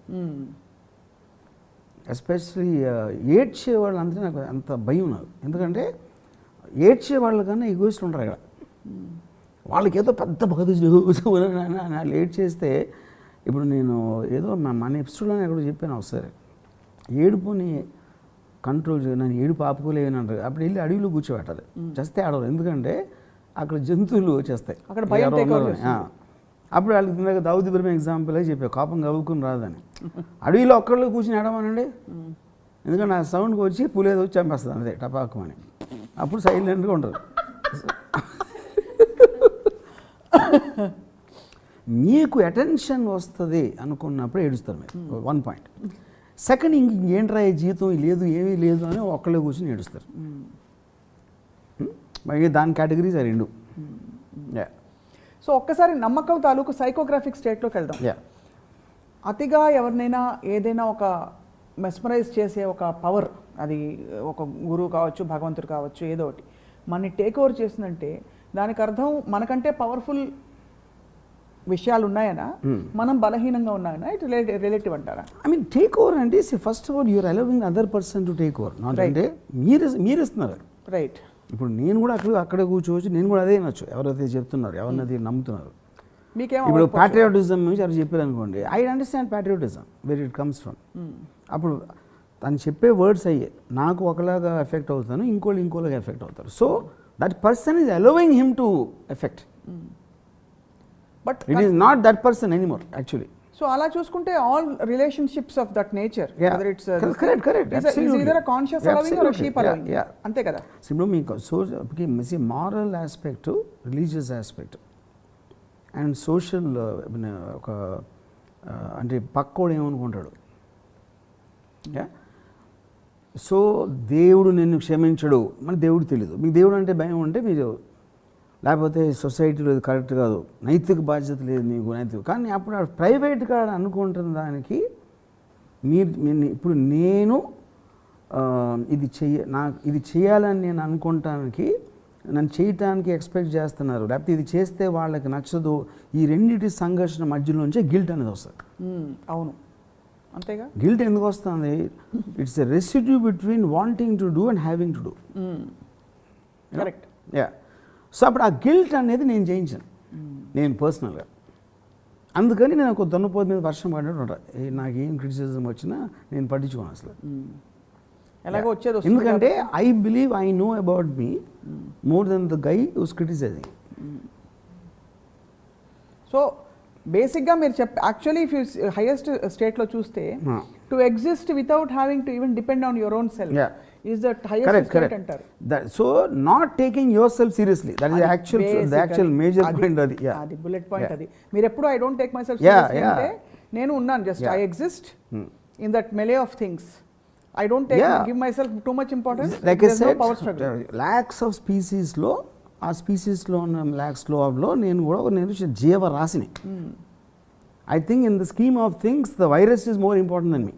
ఎస్పెషలీ ఏడ్చే వాళ్ళు అంటే నాకు అంత భయం నాకు. ఎందుకంటే ఏడ్చే వాళ్ళ కన్నా ఈగోయిస్ట్ ఉంటారు అక్కడ. వాళ్ళకి ఏదో పెద్ద బాధ లేట్ చేస్తే, ఇప్పుడు నేను ఏదో మన ఎపిసోడ్లోనే ఎక్కడో చెప్పాను ఒకసారి, ఏడుపుని కంట్రోల్ చేయ, నన్ను ఏడుపు ఆపుకోలేని అంటారు. అప్పుడు వెళ్ళి అడవిలో కూర్చోబెట్టాలి, చేస్తే ఆడవారు. ఎందుకంటే అక్కడ జంతువులు వచ్చేస్తాయి, అప్పుడు వాళ్ళకి ఇందాక దావుద్ ఇబ్రహీం ఎగ్జాంపుల్ అయి చెప్పా, కోపం కవ్వుకుని రాదని. అడవిలో ఒక్కళ్ళు కూర్చొని ఆడమనండి, ఎందుకంటే ఆ సౌండ్కి వచ్చి పులేదో వచ్చి చంపేస్తుంది అంతే టపాకు అని. అప్పుడు సైలెంట్గా ఉంటారు. మీకు అటెన్షన్ వస్తుంది అనుకున్నప్పుడు ఏడుస్తారు మీరు, 1 point. సెకండ్, ఇంకేంట్రా జీవితం లేదు, ఏమీ లేదు అని ఒక్కళ్ళే కూర్చొని ఏడుస్తారు. మరి దాని కేటగిరీస్ ఆ రెండు. సో ఒక్కసారి నమ్మకం తాలూకు సైకోగ్రాఫిక్ స్టేట్లోకి వెళ్దాం. అతిగా ఎవరినైనా ఏదైనా ఒక మెస్మరైజ్ చేసే ఒక పవర్, అది ఒక గురువు కావచ్చు, భగవంతుడు కావచ్చు, ఏదో ఒకటి మనని టేక్ ఓవర్ చేసిందంటే దానికి అర్థం మనకంటే పవర్ఫుల్ విషయాలు ఉన్నాయనా, మనం బలహీనంగా ఉన్నాయనా? ఇట్ రిలేటివ్ అంటారా? ఐ మీన్ టేక్ ఓవర్ అంటే first of all you're allowing other person to take over, not అంటే మీరు ఇస్తున్నారు. రైట్. ఇప్పుడు నేను కూడా అక్కడే కూర్చోవచ్చు, నేను కూడా అదే నచ్చు, ఎవరైతే చెప్తున్నారు, ఎవరినైతే నమ్ముతున్నారు. ఇప్పుడు ప్యాట్రియాటిజం నుంచి ఎవరు చెప్పారు అనుకోండి, I understand patriotism where it comes from. అప్పుడు తను చెప్పే వర్డ్స్ అయ్యే నాకు ఒకలాగా ఎఫెక్ట్ అవుతాను, ఇంకోలాగా ఎఫెక్ట్ అవుతారు. So that person is allowing him to effect. But it is not that person anymore actually. So అలా చూసుకుంటే all relationships of that nature, Yeah. Whether it's Correct. Absolutely. either a conscious allowing or a sheep Yeah, allowing. yeah. అంతే కదా. ఇప్పుడు మీకు moral aspect, religious aspect and social ఒక అంటే పక్కోడు ఏమనుకుంటాడు. సో దేవుడు నిన్ను క్షమించడు, మన దేవుడు తెలీదు. మీకు దేవుడు అంటే భయం ఉంటే మీరు, లేకపోతే సొసైటీలో ఇది కరెక్ట్ కాదు, నైతిక బాధ్యత లేదు మీకు నైతిక, కానీ అప్పుడు ప్రైవేట్గా అనుకుంటున్న దానికి ఇప్పుడు నేను ఇది చేయాలని నేను అనుకుంటానికి, నన్ను చేయటానికి ఎక్స్పెక్ట్ చేస్తున్నారు, లేకపోతే ఇది చేస్తే వాళ్ళకి నచ్చదు, ఈ రెండింటి సంఘర్షణ మధ్యలోంచే గిల్ట్ అనేది వస్తుంది. అవును, అంతేగా. గిల్ట్ ఎందుకు వస్తుంది? It's a residue between wanting to do and having to do. Correct. Yeah. So అప్పుడు ఆ గిల్ట్ అనేది నేను జయించాను, నేను పర్సనల్గా. అందుకని నేను ఒక దున్నపోతు మీద వర్షం పడినట్టు ఉంటాను. నాకేం క్రిటిసిజం వచ్చినా నేను పట్టించుకోను అసలు. ఎలాగో వచ్చేది వస్తుంది ఎందుకంటే I believe I know about me more than the guy who's criticising. So బేసిక్గా మీరు యాక్చువల్లీ ఇఫ్ యూ హైయెస్ట్ స్టేట్లో చూస్తే to exist without having to even depend on your own self is the highest state అంటారు. So not taking your self seriously, that is actual major point. అది బుల్లెట్ పాయింట్. అది మీరు ఎప్పుడు I don't take my self seriously అంటే నేను ఉన్నాను, just I exist in that melee of things. I don't give myself too much importance. Like I said, no power struggle. lakhs of species-లో ఆ స్పీసీస్లో ఉన్న ల్యాక్స్లో నేను కూడా నేను జీవరాశిని. I think in the scheme of things the virus is more important than me.